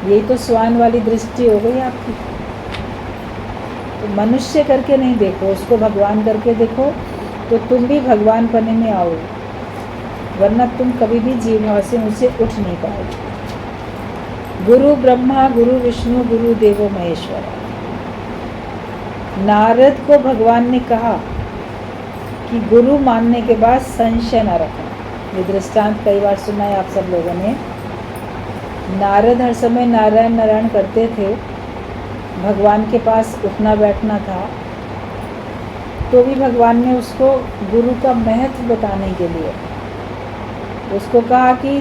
यही तो स्वान वाली दृष्टि हो गई आपकी। तो मनुष्य करके नहीं देखो, उसको भगवान करके देखो, तो तुम भी भगवान बनने में आओगे, वरना तुम कभी भी जीव भाव से उनसे उठ नहीं पाओगे। गुरु ब्रह्मा गुरु विष्णु गुरु देवो महेश्वर। नारद को भगवान ने कहा कि गुरु मानने के बाद संशय न रखना। ये दृष्टांत कई बार सुना है आप सब लोगों ने। नारद हर समय नारायण नारायण करते थे, भगवान के पास उठना बैठना था, तो भी भगवान ने उसको गुरु का महत्व बताने के लिए उसको कहा कि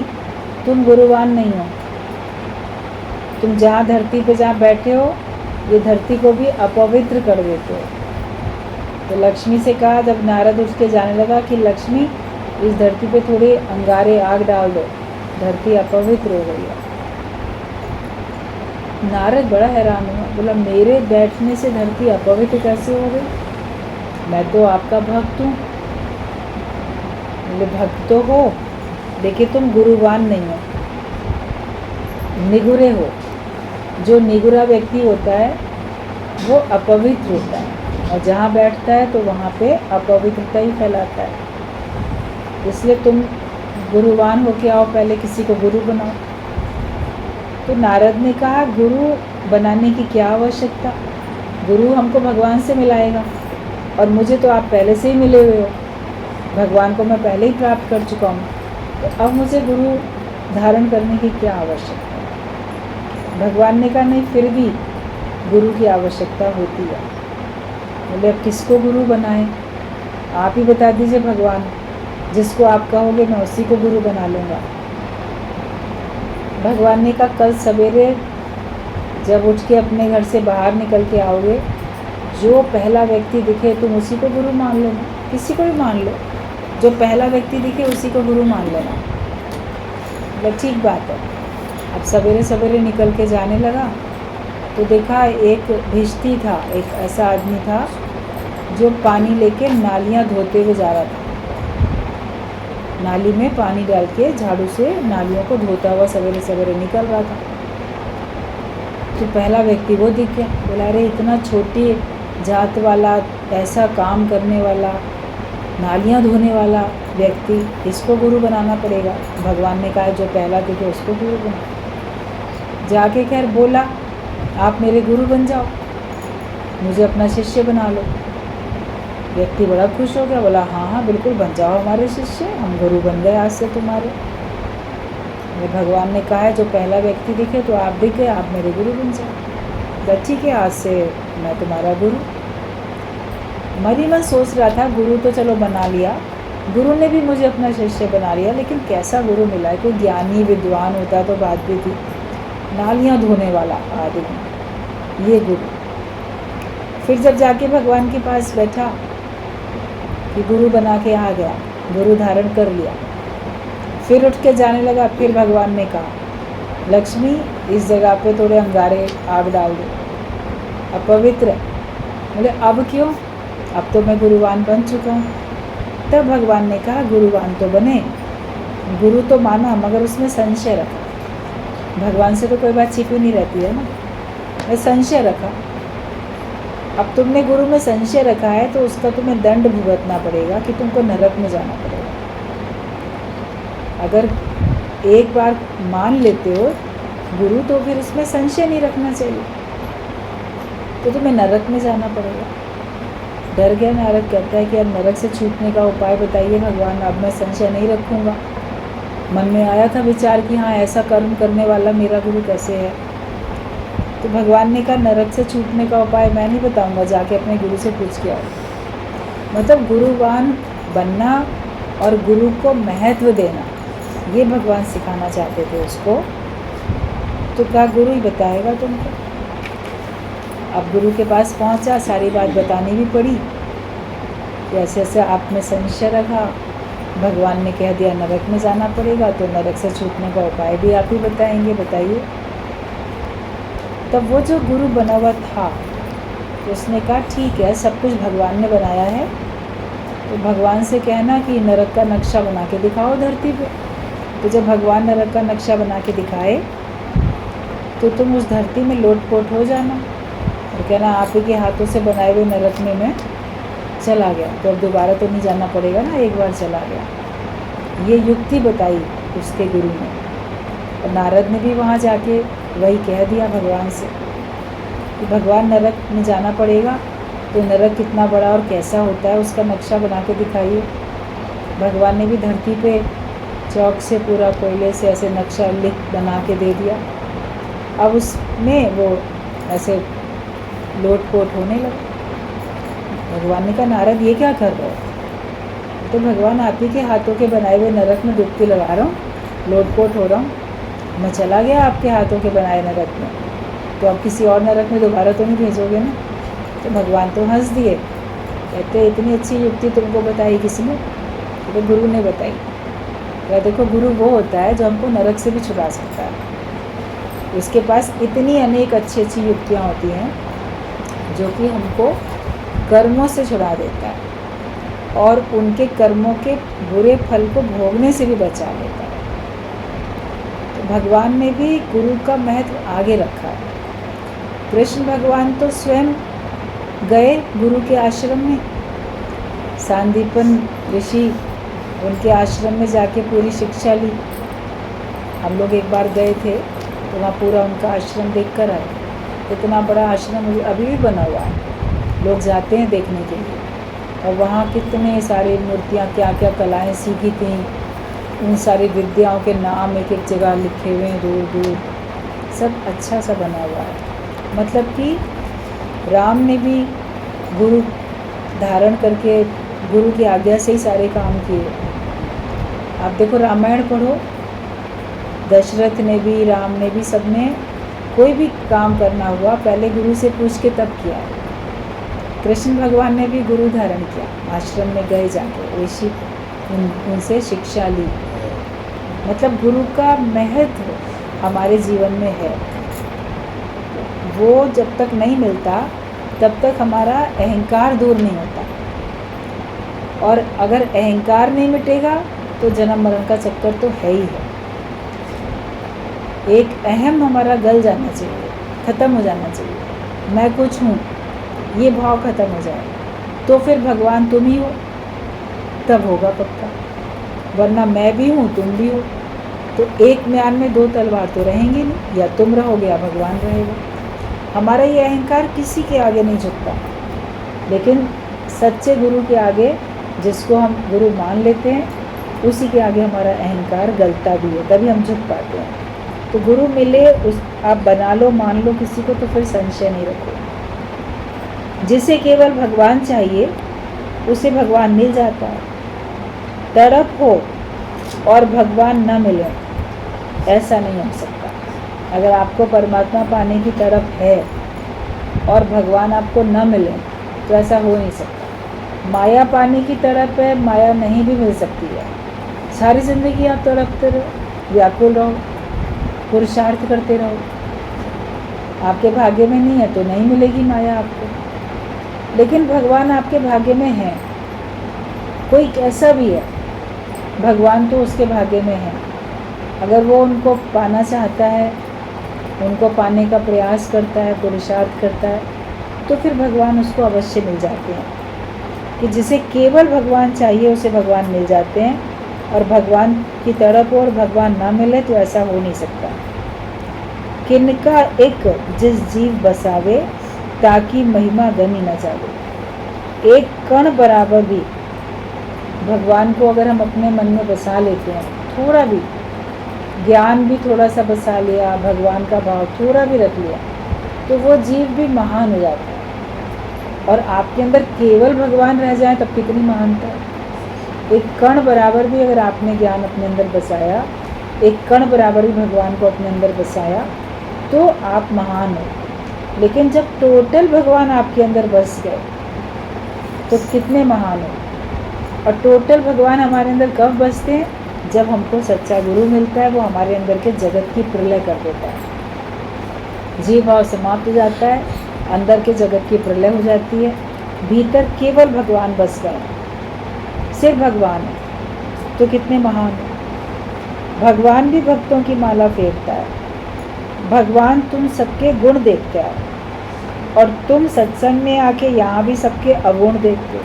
तुम गुरुवान नहीं हो, तुम जहाँ धरती पे जहाँ बैठे हो ये धरती को भी अपवित्र कर देते हो। तो लक्ष्मी से कहा, जब नारद उठ के जाने लगा, कि लक्ष्मी इस धरती पे थोड़ी अंगारे आग डाल दो, धरती अपवित्र हो गई है। नारद बड़ा हैरान हुआ, बोला मेरे बैठने से धरती अपवित्र कैसे हो गई? मैं तो आपका भक्त हूँ। बोले भक्त तो हो, लेकिन तुम गुरुवान नहीं हो, निगुरे हो। जो निगुरा व्यक्ति होता है वो अपवित्र होता है, और जहाँ बैठता है तो वहाँ पे अपवित्रता ही फैलाता है। इसलिए तुम गुरुवान हो के आओ, पहले किसी को गुरु बनाओ। तो नारद ने कहा गुरु बनाने की क्या आवश्यकता, गुरु हमको भगवान से मिलाएगा, और मुझे तो आप पहले से ही मिले हुए हो, भगवान को मैं पहले ही प्राप्त कर चुका हूँ, तो अब मुझे गुरु धारण करने की क्या आवश्यकता है? भगवान ने कहा नहीं, फिर भी गुरु की आवश्यकता होती है। बोले अब किसको गुरु बनाएं? आप ही बता दीजिए भगवान, जिसको आप कहोगे मैं उसी को गुरु बना लूँगा। भगवान ने कहा कल सवेरे जब उठ के अपने घर से बाहर निकल के आओगे, जो पहला व्यक्ति दिखे तुम उसी को गुरु मान लेना, किसी को भी मान लो, जो पहला व्यक्ति दिखे उसी को गुरु मान लेना। मतलब ठीक बात है। अब सवेरे सवेरे निकल के जाने लगा तो देखा एक भिश्ती था, एक ऐसा आदमी था जो पानी लेके नालियाँ धोते हुए जा रहा था। नाली में पानी डाल के झाड़ू से नालियों को धोता हुआ सवेरे सवेरे निकल रहा था। तो पहला व्यक्ति वो दिख गया। बोला अरे इतना छोटी जात वाला, ऐसा काम करने वाला, नालियाँ धोने वाला व्यक्ति, इसको गुरु बनाना पड़ेगा। भगवान ने कहा जो पहला दिखे उसको गुरु बना। जाके खैर बोला आप मेरे गुरु बन जाओ, मुझे अपना शिष्य बना लो। व्यक्ति बड़ा खुश हो गया, बोला हाँ हाँ बिल्कुल बन जाओ हमारे शिष्य, हम गुरु बन गए आज से तुम्हारे। भगवान ने कहा है जो पहला व्यक्ति दिखे तो आप दिखे, आप मेरे गुरु बन जाओ। ठीक है आज से मैं तुम्हारा गुरु। मन ही मन सोच रहा था गुरु तो चलो बना लिया, गुरु ने भी मुझे अपना शिष्य बना लिया, लेकिन कैसा गुरु मिला है? कोई ज्ञानी विद्वान होता तो बात भी थी, नालियाँ धोने वाला आदमी ये गुरु। फिर जब जाके भगवान के पास बैठा कि गुरु बना के आ गया, गुरु धारण कर लिया, फिर उठ के जाने लगा। फिर भगवान ने कहा लक्ष्मी इस जगह पे थोड़े अंगारे आग डाल दो, अपवित्र है। बोले अब क्यों? अब तो मैं गुरुवान बन चुका हूँ। तब भगवान ने कहा गुरुवान तो बने, गुरु तो माना, मगर उसमें संशय रखा। भगवान से तो कोई बात छिपी नहीं रहती है ना, मैं संशय रखा। अब तुमने गुरु में संशय रखा है तो उसका तुम्हें दंड भुगतना पड़ेगा कि तुमको नरक में जाना पड़ेगा। अगर एक बार मान लेते हो गुरु तो फिर उसमें संशय नहीं रखना चाहिए, तो तुम्हें नरक में जाना पड़ेगा। डर गया नारद, कहता है कि अब नरक से छूटने का उपाय बताइए भगवान, अब मैं संशय नहीं रखूँगा। मन में आया था विचार कि हाँ ऐसा कर्म करने वाला मेरा गुरु कैसे है। तो भगवान ने कहा नरक से छूटने का उपाय मैं नहीं बताऊँगा, जाके अपने गुरु से पूछ के आओ। मतलब गुरुवान बनना और गुरु को महत्व देना, ये भगवान सिखाना चाहते थे उसको। तो कहा गुरु ही बताएगा तुमको। अब गुरु के पास पहुंचा, सारी बात बतानी भी पड़ी कि ऐसे ऐसे आप में संशय रखा, भगवान ने कह दिया नरक में जाना पड़ेगा, तो नरक से छूटने का उपाय भी आप ही बताएंगे, बताइए। तब वो जो गुरु बना हुआ था उसने कहा ठीक है, सब कुछ भगवान ने बनाया है, तो भगवान से कहना कि नरक का नक्शा बना के दिखाओ धरती पे। तो जब भगवान नरक का नक्शा बना के दिखाए तो तुम उस धरती में लोटपोट हो जाना और कहना आप ही के हाथों से बनाए हुए नरक में मैं चला गया, तो अब दोबारा तो नहीं जाना पड़ेगा ना, एक बार चला गया। ये युक्ति बताई उसके गुरु ने। और नारद ने भी वहाँ जाके वही कह दिया भगवान से कि भगवान नरक में जाना पड़ेगा, तो नरक कितना बड़ा और कैसा होता है उसका नक्शा बना के दिखाइए। भगवान ने भी धरती पे चौक से पूरा कोयले से ऐसे नक्शा लिख बना के दे दिया। अब उसमें वो ऐसे लोटपोट होने लगे। भगवान ने कहा नारद ये क्या कर रहे हो? तो भगवान आप ही के हाथों के बनाए हुए नरक में डुबकी लगा रहा हूँ, लोटपोट हो रहा हूँ। मैं चला गया आपके हाथों के बनाए नरक में, तो अब किसी और नरक में दोबारा तो नहीं भेजोगे ना। तो भगवान तो हंस दिए, कहते इतनी अच्छी युक्ति तुमको बताई किसने? तो गुरु ने बताई। या देखो गुरु वो होता है जो हमको नरक से भी छुड़ा सकता है। उसके पास इतनी अनेक अच्छी अच्छी युक्तियाँ होती हैं जो कि हमको कर्मों से छुड़ा देता है और उनके कर्मों के बुरे फल को भोगने से भी बचा लेता है। तो भगवान ने भी गुरु का महत्व आगे रखा है। कृष्ण भगवान तो स्वयं गए गुरु के आश्रम में, सांदीपन ऋषि उनके आश्रम में जाके पूरी शिक्षा ली। हम लोग एक बार गए थे तो वहाँ पूरा उनका आश्रम देख कर आए। इतना बड़ा आश्रम अभी भी बना हुआ है, लोग जाते हैं देखने के लिए। और वहाँ कितने सारी मूर्तियाँ, क्या क्या कलाएं सीखी थी, उन सारी विद्याओं के नाम एक एक जगह लिखे हुए हैं दूर दूर, सब अच्छा सा बना हुआ है। मतलब कि राम ने भी गुरु धारण करके गुरु की आज्ञा से ही सारे काम किए। आप देखो रामायण पढ़ो, दशरथ ने भी, राम ने भी, सब ने कोई भी काम करना हुआ पहले गुरु से पूछ के तब किया। कृष्ण भगवान ने भी गुरु धारण किया, आश्रम में गए जाके ऋषि उनसे शिक्षा ली। मतलब गुरु का महत्व हमारे जीवन में है। वो जब तक नहीं मिलता तब तक हमारा अहंकार दूर नहीं होता, और अगर अहंकार नहीं मिटेगा तो जन्म मरण का चक्कर तो है ही है। एक अहम हमारा गल जाना चाहिए, ख़त्म हो जाना चाहिए। मैं कुछ हूँ, ये भाव ख़त्म हो जाए तो फिर भगवान तुम ही हो, तब होगा पक्का। वरना मैं भी हूँ तुम भी हो, तो एक म्यान में दो तलवार तो रहेंगी नहीं, या तुम रहोगे या भगवान रहेगा। हमारा ये अहंकार किसी के आगे नहीं झुकता, लेकिन सच्चे गुरु के आगे, जिसको हम गुरु मान लेते हैं, उसी के आगे हमारा अहंकार गलता भी है, तभी हम झुक पाते हैं। तो गुरु मिले, उस आप बना लो, मान लो किसी को, तो फिर संशय नहीं रखो। जिसे केवल भगवान चाहिए उसे भगवान मिल जाता है। तड़प हो और भगवान न मिले, ऐसा नहीं हो सकता। अगर आपको परमात्मा पाने की तड़प है और भगवान आपको न मिले तो ऐसा हो नहीं सकता। माया पाने की तड़प है, माया नहीं भी मिल सकती है। सारी ज़िंदगी आप तड़पते रहो, व्याकुल रहो, पुरुषार्थ करते रहो, आपके भाग्य में नहीं है तो नहीं मिलेगी माया आपको। लेकिन भगवान आपके भाग्य में है, कोई कैसा भी है, भगवान तो उसके भाग्य में है। अगर वो उनको पाना चाहता है, उनको पाने का प्रयास करता है, पुरुषार्थ करता है, तो फिर भगवान उसको अवश्य मिल जाते हैं। कि जिसे केवल भगवान चाहिए उसे भगवान मिल जाते हैं, और भगवान की तड़प और भगवान ना मिले तो ऐसा हो नहीं सकता। किनका एक जिस जीव बसावे, ताकि महिमा गनी न जावे। एक कण बराबर भी भगवान को अगर हम अपने मन में बसा लेते हैं, थोड़ा भी ज्ञान भी थोड़ा सा बसा लिया, भगवान का भाव थोड़ा भी रख लिया, तो वो जीव भी महान हो जाता है। और आपके अंदर केवल भगवान रह जाए तब कितनी महानता है। एक कण बराबर भी अगर आपने ज्ञान अपने अंदर बसाया, एक कण बराबर भी भगवान को अपने अंदर बसाया, तो आप महान हो। लेकिन जब टोटल भगवान आपके अंदर बस गए तो कितने महान हो। और टोटल भगवान हमारे अंदर कब बसते हैं? जब हमको सच्चा गुरु मिलता है, वो हमारे अंदर के जगत की प्रलय कर देता है। जीव भाव समाप्त हो जाता है, अंदर के जगत की प्रलय हो जाती है, भीतर केवल भगवान बस गए, सिर्फ भगवान है। तो कितने महान है। भगवान भी भक्तों की माला फेरता है। भगवान तुम सबके गुण देखता है, और तुम सत्संग में आके यहाँ भी सबके अवगुण देखते हो।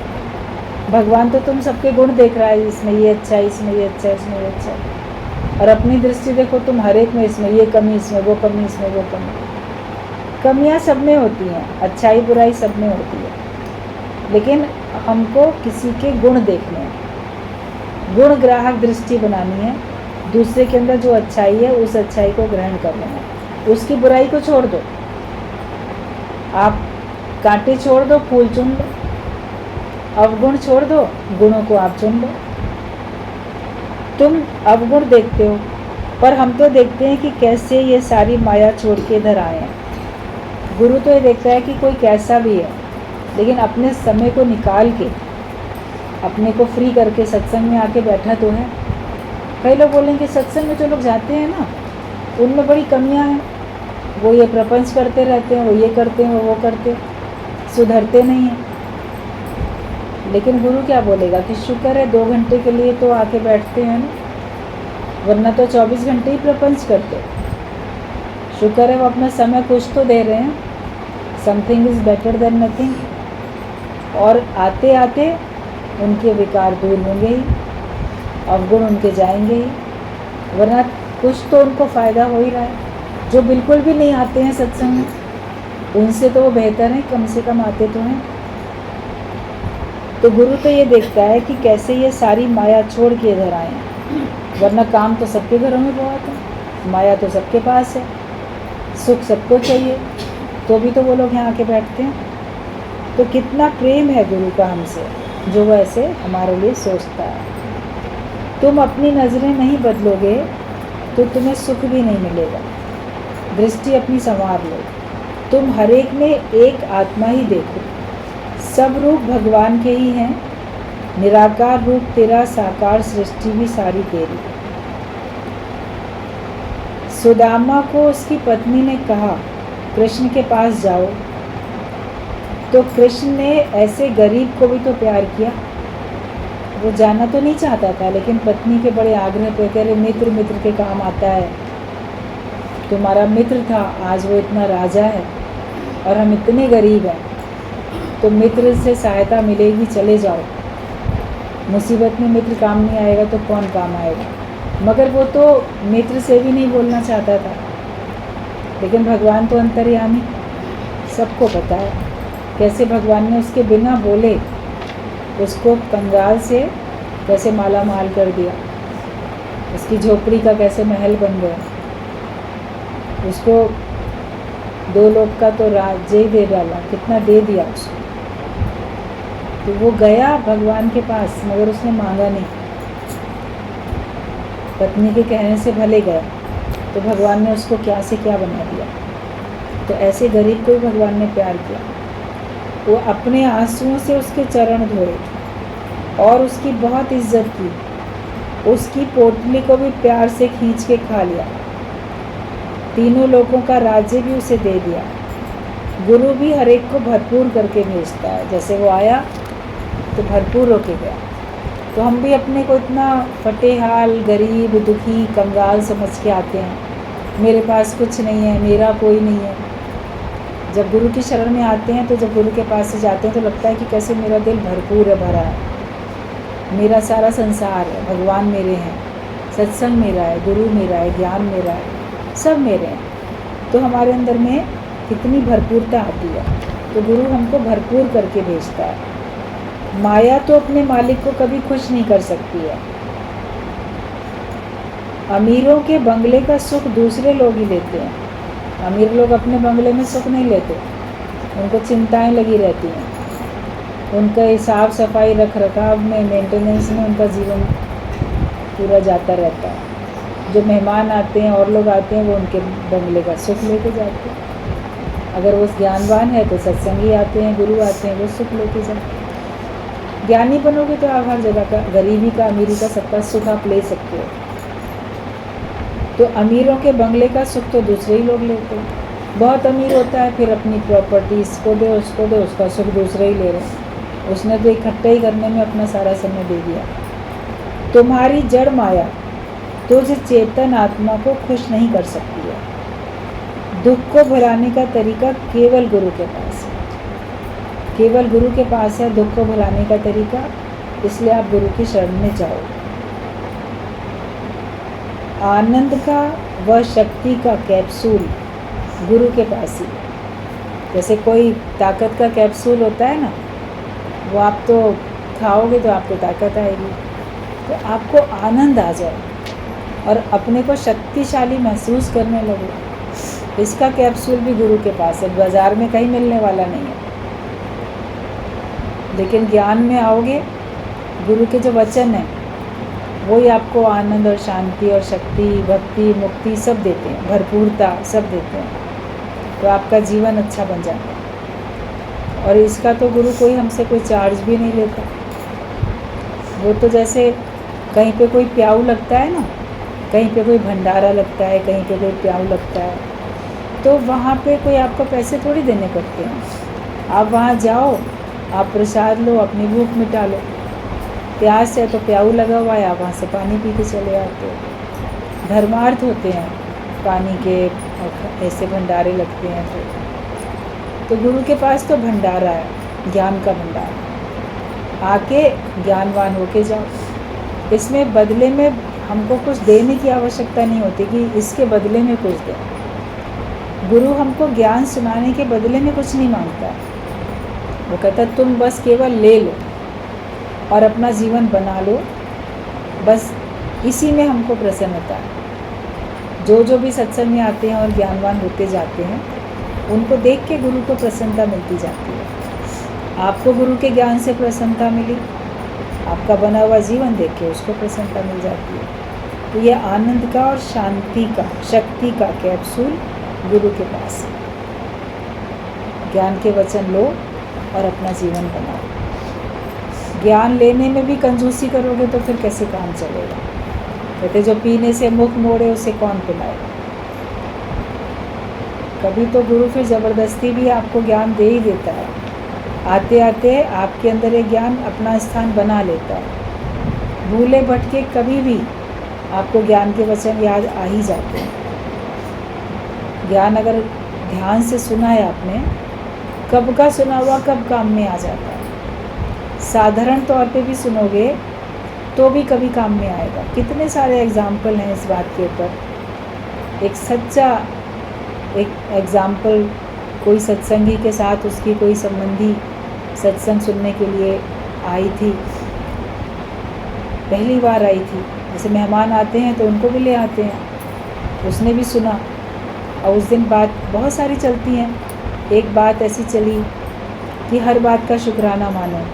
भगवान तो तुम सबके गुण देख रहा है, इसमें ये अच्छा है, इसमें ये अच्छा है, इसमें ये अच्छा है। और अपनी दृष्टि देखो तुम, हर एक में, इसमें ये कमी, इसमें वो कमी, इसमें वो कमी। कमियाँ सब में होती हैं, अच्छाई बुराई सब में होती है, लेकिन हमको किसी के गुण देखने हैं, गुण ग्राहक दृष्टि बनानी है। दूसरे के अंदर जो अच्छाई है उस अच्छाई को ग्रहण कर लेना है, उसकी बुराई को छोड़ दो। आप कांटे छोड़ दो, फूल चुन लो। अवगुण छोड़ दो, गुणों को आप चुन लो। तुम अवगुण देखते हो, पर हम तो देखते हैं कि कैसे ये सारी माया छोड़ के इधर आए हैं। गुरु तो ये देखता है कि कोई कैसा भी है, लेकिन अपने समय को निकाल के, अपने को फ्री करके सत्संग में आके बैठा तो है। कई लोग बोलेंगे सत्संग में जो लोग जाते हैं ना, उनमें बड़ी कमियां हैं, वो ये प्रपंच करते रहते हैं, वो ये करते हैं, वो करते, सुधरते नहीं हैं। लेकिन गुरु क्या बोलेगा कि शुक्र है 2 घंटे के लिए तो आके बैठते हैं ना, वरना तो 24 घंटे ही प्रपंच करते। शुक्र है वो अपना समय कुछ तो दे रहे हैं। Something is better than nothing. और आते आते उनके विकार दूर होंगे ही, अवगुण उनके जाएंगे ही, वरना कुछ तो उनको फ़ायदा हो ही रहा है। जो बिल्कुल भी नहीं आते हैं सत्संग में, उनसे तो वो बेहतर हैं, कम से कम आते तो हैं। तो गुरु तो ये देखता है कि कैसे ये सारी माया छोड़ के इधर आए हैं, वरना काम तो सबके घरों में बहुत है, माया तो सबके पास है, सुख सबको चाहिए, तो भी तो वो लोग यहाँ आके बैठते हैं। तो कितना प्रेम है गुरु का हमसे, जो वो ऐसे हमारे लिए सोचता है। तुम अपनी नज़रें नहीं बदलोगे तो तुम्हें सुख भी नहीं मिलेगा। दृष्टि अपनी संवार लो। तुम हर एक में एक आत्मा ही देखो, सब रूप भगवान के ही हैं। निराकार रूप तेरा, साकार सृष्टि भी सारी तेरी। सुदामा को उसकी पत्नी ने कहा कृष्ण के पास जाओ, तो कृष्ण ने ऐसे गरीब को भी तो प्यार किया। वो जाना तो नहीं चाहता था, लेकिन पत्नी के बड़े आग्रह पे कह रहे मित्र मित्र के काम आता है। तुम्हारा मित्र था, आज वो इतना राजा है और हम इतने गरीब हैं, तो मित्र से सहायता मिलेगी, चले जाओ। मुसीबत में मित्र काम नहीं आएगा तो कौन काम आएगा। मगर वो तो मित्र से भी नहीं बोलना चाहता था, लेकिन भगवान तो अंतर्यामी, सबको पता है कैसे भगवान ने उसके बिना बोले उसको कंगाल से कैसे माला माल कर दिया, उसकी झोपड़ी का कैसे महल बन गया, उसको 2 लोक का तो राज्य ही दे डाला, कितना दे दिया उसको। तो वो गया भगवान के पास, मगर उसने मांगा नहीं, पत्नी के कहने से भले गया, तो भगवान ने उसको क्या से क्या बना दिया। तो ऐसे गरीब को भी भगवान ने प्यार किया। वो अपने आंसुओं से उसके चरण धोए और उसकी बहुत इज्जत की, उसकी पोटली को भी प्यार से खींच के खा लिया, 3 लोगों का राज्य भी उसे दे दिया। गुरु भी हर एक को भरपूर करके भेजता है, जैसे वो आया तो भरपूर होके गया। तो हम भी अपने को इतना फटेहाल, गरीब, दुखी, कंगाल समझ के आते हैं, मेरे पास कुछ नहीं है, मेरा कोई नहीं है। जब गुरु की शरण में आते हैं, तो जब गुरु के पास से जाते हैं तो लगता है कि कैसे मेरा दिल भरपूर है, भरा है, मेरा सारा संसार है, भगवान मेरे हैं, सत्संग मेरा है, गुरु मेरा है, ज्ञान मेरा है, सब मेरे हैं। तो हमारे अंदर में कितनी भरपूरता आती है। तो गुरु हमको भरपूर करके भेजता है। माया तो अपने मालिक को कभी खुश नहीं कर सकती है। अमीरों के बंगले का सुख दूसरे लोग ही लेते हैं। अमीर लोग अपने बंगले में सुख नहीं लेते, उनको चिंताएं लगी रहती हैं। उनका साफ सफाई रख रखाव में, मेंटेनेंस में उनका जीवन पूरा जाता रहता है। जो मेहमान आते हैं और लोग आते हैं वो उनके बंगले का सुख लेके जाते हैं। अगर वो ज्ञानवान है तो सत्संगी आते हैं, गुरु आते हैं, वो सुख लेके जाते हैं। ज्ञानी बनोगे तो आप हर जगह का, गरीबी का, अमीरी का, सबका सुख आप ले सकते हो। तो अमीरों के बंगले का सुख तो दूसरे ही लोग लेते हैं। बहुत अमीर होता है, फिर अपनी प्रॉपर्टी इसको दे उसको दे, उसका सुख दूसरे ही ले रहे हैं। उसने तो इकट्ठा ही करने में अपना सारा समय दे दिया। तुम्हारी जड़ माया तुझ चेतन आत्मा को खुश नहीं कर सकती है। दुख को भुलाने का तरीका केवल गुरु के पास है। केवल गुरु के पास है दुख को भुलाने का तरीका, इसलिए आप गुरु की शरण में जाओ। आनंद का व शक्ति का कैप्सूल गुरु के पास ही। जैसे कोई ताकत का कैप्सूल होता है ना, वो आप तो खाओगे तो आपको ताकत आएगी, तो आपको आनंद आ जाए और अपने को शक्तिशाली महसूस करने लगे। इसका कैप्सूल भी गुरु के पास है, बाज़ार में कहीं मिलने वाला नहीं है। लेकिन ज्ञान में आओगे, गुरु के जो वचन हैं वही आपको आनंद और शांति और शक्ति, भक्ति, मुक्ति सब देते हैं, भरपूरता सब देते हैं। तो आपका जीवन अच्छा बन जाता है। और इसका तो गुरु कोई हमसे कोई चार्ज भी नहीं लेता। वो तो जैसे कहीं पे कोई प्याऊ लगता है ना, कहीं पे कोई भंडारा लगता है, कहीं पे कोई प्याऊ लगता है, तो वहाँ पे कोई आपको पैसे थोड़ी देने पड़ते हैं। आप वहाँ जाओ, आप प्रसाद लो, अपनी भूख मिटा लो। प्यास है तो प्याऊ लगा हुआ है, आप वहाँ से पानी पी के चले आते हो। धर्मार्थ होते हैं पानी के, ऐसे भंडारे लगते हैं। तो गुरु के पास तो भंडारा है, ज्ञान का भंडारा। आके ज्ञानवान होके जाओ। इसमें बदले में हमको कुछ देने की आवश्यकता नहीं होती कि इसके बदले में कुछ दे। गुरु हमको ज्ञान सुनाने के बदले में कुछ नहीं मांगता। वो कहता तुम बस केवल ले लो और अपना जीवन बना लो, बस इसी में हमको प्रसन्नता है। जो भी सत्संग में आते हैं और ज्ञानवान होते जाते हैं, उनको देख के गुरु को प्रसन्नता मिलती जाती है। आपको गुरु के ज्ञान से प्रसन्नता मिली, आपका बना हुआ जीवन देख के उसको प्रसन्नता मिल जाती है। तो ये आनंद का और शांति का, शक्ति का कैप्सूल गुरु के पास है। ज्ञान के वचन लो और अपना जीवन बनाओ। ज्ञान लेने में भी कंजूसी करोगे तो फिर कैसे काम चलेगा। कहते जो पीने से मुख मोड़े उसे कौन पिलाए। कभी तो गुरु फिर ज़बरदस्ती भी आपको ज्ञान दे ही देता है। आते आते आपके अंदर एक ज्ञान अपना स्थान बना लेता है। भूले भटके कभी भी आपको ज्ञान के वचन याद आ ही जाते हैं। ज्ञान अगर ध्यान से सुना है आपने, कब का सुना हुआ कब काम में आ जाता है। साधारण तौर पे भी सुनोगे तो भी कभी काम में आएगा। कितने सारे एग्जाम्पल हैं इस बात के ऊपर। एक सच्चा एक एग्ज़ाम्पल, कोई सत्संगी के साथ उसकी कोई संबंधी सत्संग सुनने के लिए आई थी, पहली बार आई थी। जैसे मेहमान आते हैं तो उनको भी ले आते हैं। उसने भी सुना और उस दिन बात बहुत सारी चलती हैं। एक बात ऐसी चली कि हर बात का शुक्राना मानो।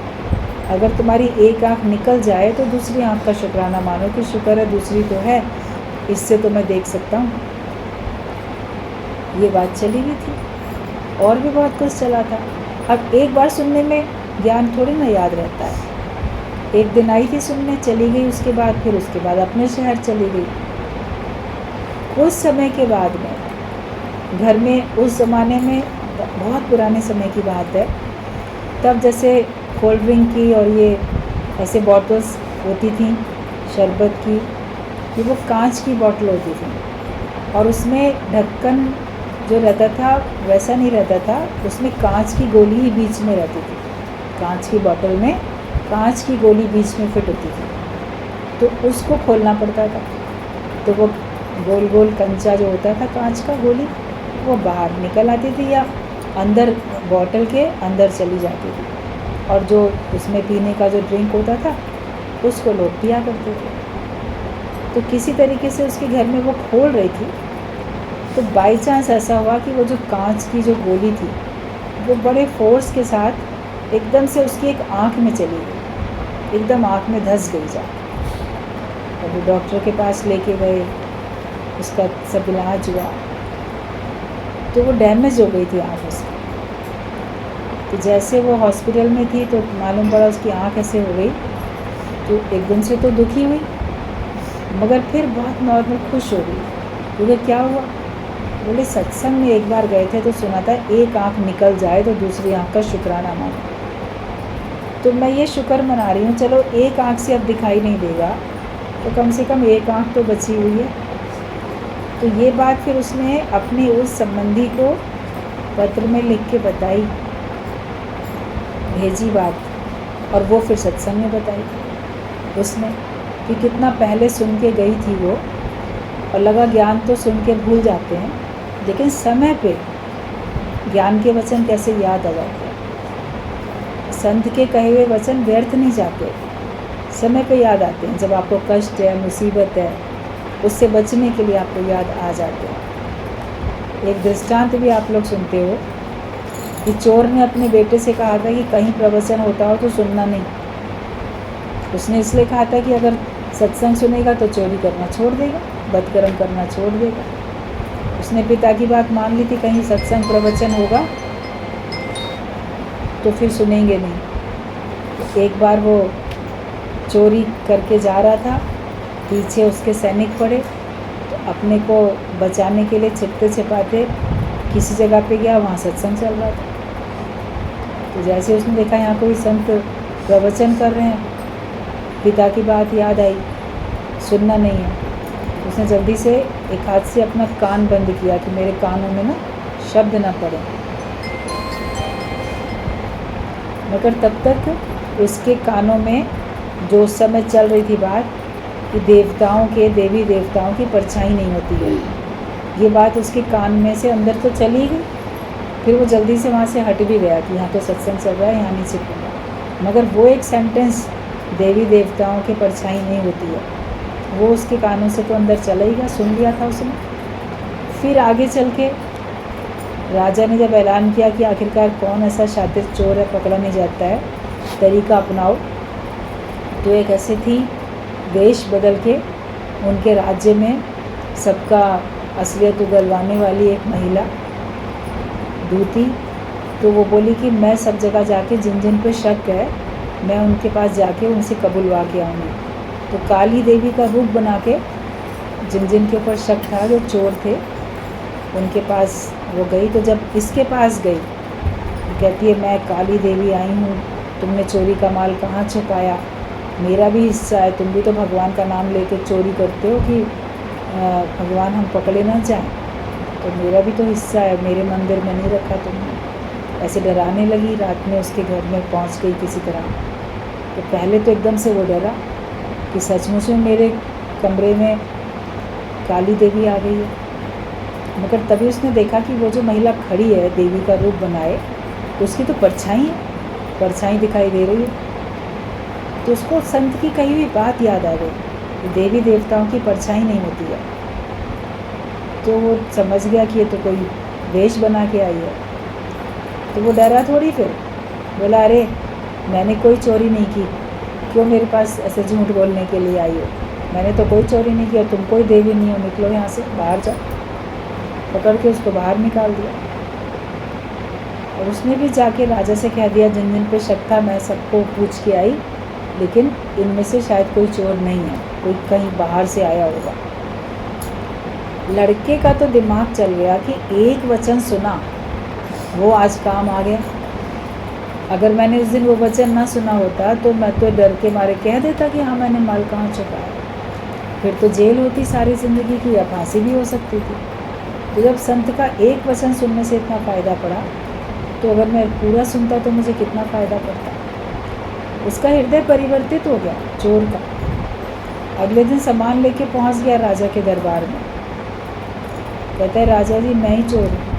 अगर तुम्हारी एक आँख निकल जाए तो दूसरी आँख का शुक्राना मानो कि शुक्र है दूसरी तो है, इससे तो मैं देख सकता हूँ। ये बात चली हुई थी और भी बहुत कुछ चला था। अब एक बार सुनने में ज्ञान थोड़ी ना याद रहता है। एक दिन आई थी सुनने, चली गई, उसके बाद अपने शहर चली गई। कुछ समय के बाद में घर में, उस ज़माने में, बहुत पुराने समय की बात है, तब जैसे कोल्ड ड्रिंक की और ये ऐसे बॉटल्स होती थी शरबत की, कि वो कांच की बॉटल होती थी और उसमें ढक्कन जो रहता था वैसा नहीं रहता था, उसमें कांच की गोली ही बीच में रहती थी। कांच की बॉटल में कांच की गोली बीच में फिट होती थी, तो उसको खोलना पड़ता था। तो वो गोल गोल कंचा जो होता था कांच का गोली, वो बाहर निकल आती थी या अंदर बॉटल के अंदर चली जाती थी। और जो उसमें पीने का जो ड्रिंक होता था उसको लोग पिया करते थे। तो किसी तरीके से उसके घर में वो खोल रही थी, तो बाई चांस ऐसा हुआ कि वो जो कांच की जो गोली थी वो बड़े फोर्स के साथ एकदम से उसकी एक आँख में चली गई, एकदम आँख में धंस गई जा। और वो डॉक्टर के पास लेके गए, उसका सब इलाज हुआ, तो वो डैमेज हो गई थी आँख उसकी। तो जैसे वो हॉस्पिटल में थी तो मालूम पड़ा उसकी आँख ऐसे हो गई, तो एकदम से तो दुखी हुई, मगर फिर बहुत नॉर्मल खुश हो गई। बोले क्या हुआ? बोले सत्संग में एक बार गए थे तो सुना था एक आँख निकल जाए तो दूसरी आँख का शुक्राना मानो। तो मैं ये शुक्र मना रही हूँ, चलो एक आँख से अब दिखाई नहीं देगा तो कम से कम एक आँख तो बची हुई है। तो ये बात फिर उसने अपने उस संबंधी को पत्र में लिख के बताई, भेजी बात, और वो फिर सत्संग में बताई उसने कि कितना पहले सुन के गई थी वो, और लगा ज्ञान तो सुन के भूल जाते हैं, लेकिन समय पे ज्ञान के वचन कैसे याद आ जाते हैं। संत के कहे हुए वचन व्यर्थ नहीं जाते, समय पे याद आते हैं। जब आपको कष्ट है, मुसीबत है, उससे बचने के लिए आपको याद आ जाते हैं। एक दृष्टांत भी आप लोग सुनते हो कि चोर ने अपने बेटे से कहा था कि कहीं प्रवचन होता हो तो सुनना नहीं। उसने इसलिए कहा था कि अगर सत्संग सुनेगा तो चोरी करना छोड़ देगा, बदकर्म करना छोड़ देगा। उसने पिता की बात मान ली थी, कहीं सत्संग प्रवचन होगा तो फिर सुनेंगे नहीं। एक बार वो चोरी करके जा रहा था, पीछे उसके सैनिक पड़े, तो अपने को बचाने के लिए छिपते छिपाते किसी जगह पे गया, वहाँ सत्संग चल रहा था। तो जैसे उसने देखा यहाँ कोई संत प्रवचन कर रहे हैं, पिता की बात याद आई, सुनना नहीं है। उसने जल्दी से एक हाथ से अपना कान बंद किया कि मेरे कानों में ना शब्द ना पड़े, मगर तब तक उसके कानों में जो उस समय चल रही थी बात कि देवताओं के, देवी देवताओं की परछाई नहीं होती है, ये बात उसके कान में से अंदर तो चली गई। फिर वो जल्दी से वहाँ से हट भी गया कि यहाँ तो सत्संग चल रहा है, यहाँ नहीं छिपूंगा। मगर वो एक सेंटेंस, देवी देवताओं की परछाई नहीं होती है, वो उसके कानों से तो अंदर चला ही गया, सुन लिया था उसने। फिर आगे चल के राजा ने जब ऐलान किया कि आखिरकार कौन ऐसा शातिर चोर है पकड़ा नहीं जाता है, तरीका अपनाओ, तो एक ऐसे थी वेश बदल के उनके राज्य में सबका असलियत उगलवाने वाली एक महिला दूती। तो वो बोली कि मैं सब जगह जाके जिन जिन पे शक है मैं उनके पास जाके उनसे कबूलवा के आऊँगी। तो काली देवी का रूप बना के जिन जिन के ऊपर शक था, जो चोर थे, उनके पास वो गई। तो जब इसके पास गई, कहती है मैं काली देवी आई हूँ, तुमने चोरी का माल कहाँ छुपाया, मेरा भी हिस्सा है, तुम भी तो भगवान का नाम लेके चोरी करते हो कि भगवान हम पकड़े ना जाएं, तो मेरा भी तो हिस्सा है, मेरे मंदिर में नहीं रखा तुमने। ऐसे डराने लगी। रात में उसके घर में पहुंच गई किसी तरह। तो पहले तो एकदम से वो डरा कि सचमुच में मेरे कमरे में काली देवी आ गई है, मगर तभी उसने देखा कि वो जो महिला खड़ी है देवी का रूप बनाए, उसकी तो परछाई है, परछाई दिखाई दे रही है। तो उसको संत की कही हुई बात याद आ गई कि देवी देवताओं की परछाई नहीं होती है। तो वो समझ गया कि ये तो कोई वेश बना के आई है। तो वो डरा थोड़ी, फिर बोला अरे मैंने कोई चोरी नहीं की, क्यों मेरे पास ऐसे झूठ बोलने के लिए आई हो, मैंने तो कोई चोरी नहीं की और तुम कोई देवी नहीं हो, निकलो यहाँ से, बाहर जाओ। पकड़ के उसको बाहर निकाल दिया। और उसने भी जाके राजा से कह दिया जिन जिन पे शक था मैं सबको पूछ के आई, लेकिन इनमें से शायद कोई चोर नहीं है, कोई कहीं बाहर से आया होगा। लड़के का तो दिमाग चल गया कि एक वचन सुना वो आज काम आ गया। अगर मैंने उस दिन वो वचन ना सुना होता तो मैं तो डर के मारे कह देता कि हाँ मैंने माल कहाँ छुपाया, फिर तो जेल होती सारी ज़िंदगी की, या फांसी भी हो सकती थी। तो जब संत का एक वचन सुनने से इतना फ़ायदा पड़ा, तो अगर मैं पूरा सुनता तो मुझे कितना फ़ायदा पड़ता। उसका हृदय परिवर्तित हो गया चोर का। अगले दिन सामान लेके पहुंच गया राजा के दरबार में। कहता है राजा जी मैं ही चोर हूँ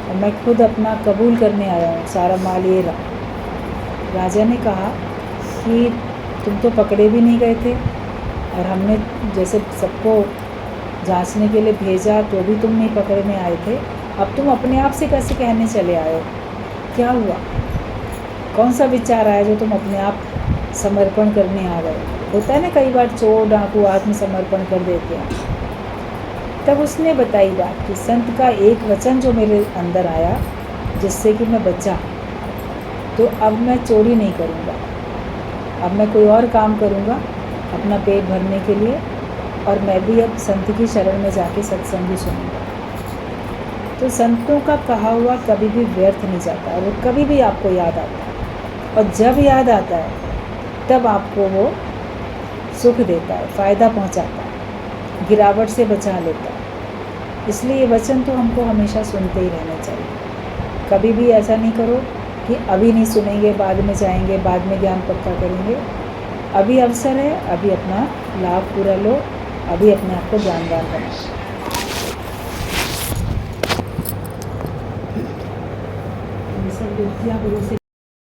और मैं खुद अपना कबूल करने आया हूँ, सारा माल ये रहा। राजा ने कहा कि तुम तो पकड़े भी नहीं गए थे और हमने जैसे सबको जांचने के लिए भेजा तो भी तुम नहीं पकड़ने आए थे, अब तुम अपने आप से कैसे कहने चले आए हो? क्या हुआ? कौन सा विचार आया जो तुम अपने आप समर्पण करने आ गए? होता है ना कई बार चोर डाकू आत्मसमर्पण कर देते हैं। तब उसने बताई बात कि संत का एक वचन जो मेरे अंदर आया जिससे कि मैं बचा, तो अब मैं चोरी नहीं करूँगा, अब मैं कोई और काम करूँगा अपना पेट भरने के लिए, और मैं भी अब संत की शरण में जाके सत्संग भी सुनूँगा। तो संतों का कहा हुआ कभी भी व्यर्थ नहीं जाता, वो कभी भी आपको याद आता है, और जब याद आता है तब आपको वो सुख देता है, फ़ायदा पहुंचाता है, गिरावट से बचा लेता है। इसलिए ये वचन तो हमको हमेशा सुनते ही रहना चाहिए। कभी भी ऐसा नहीं करो कि अभी नहीं सुनेंगे, बाद में जाएंगे, बाद में ज्ञान पक्का करेंगे। अभी अवसर है, अभी अपना लाभ पूरा लो, अभी अपने आप को ज्ञानवान बनाओ। ये सब युक्तियाँ गुरु से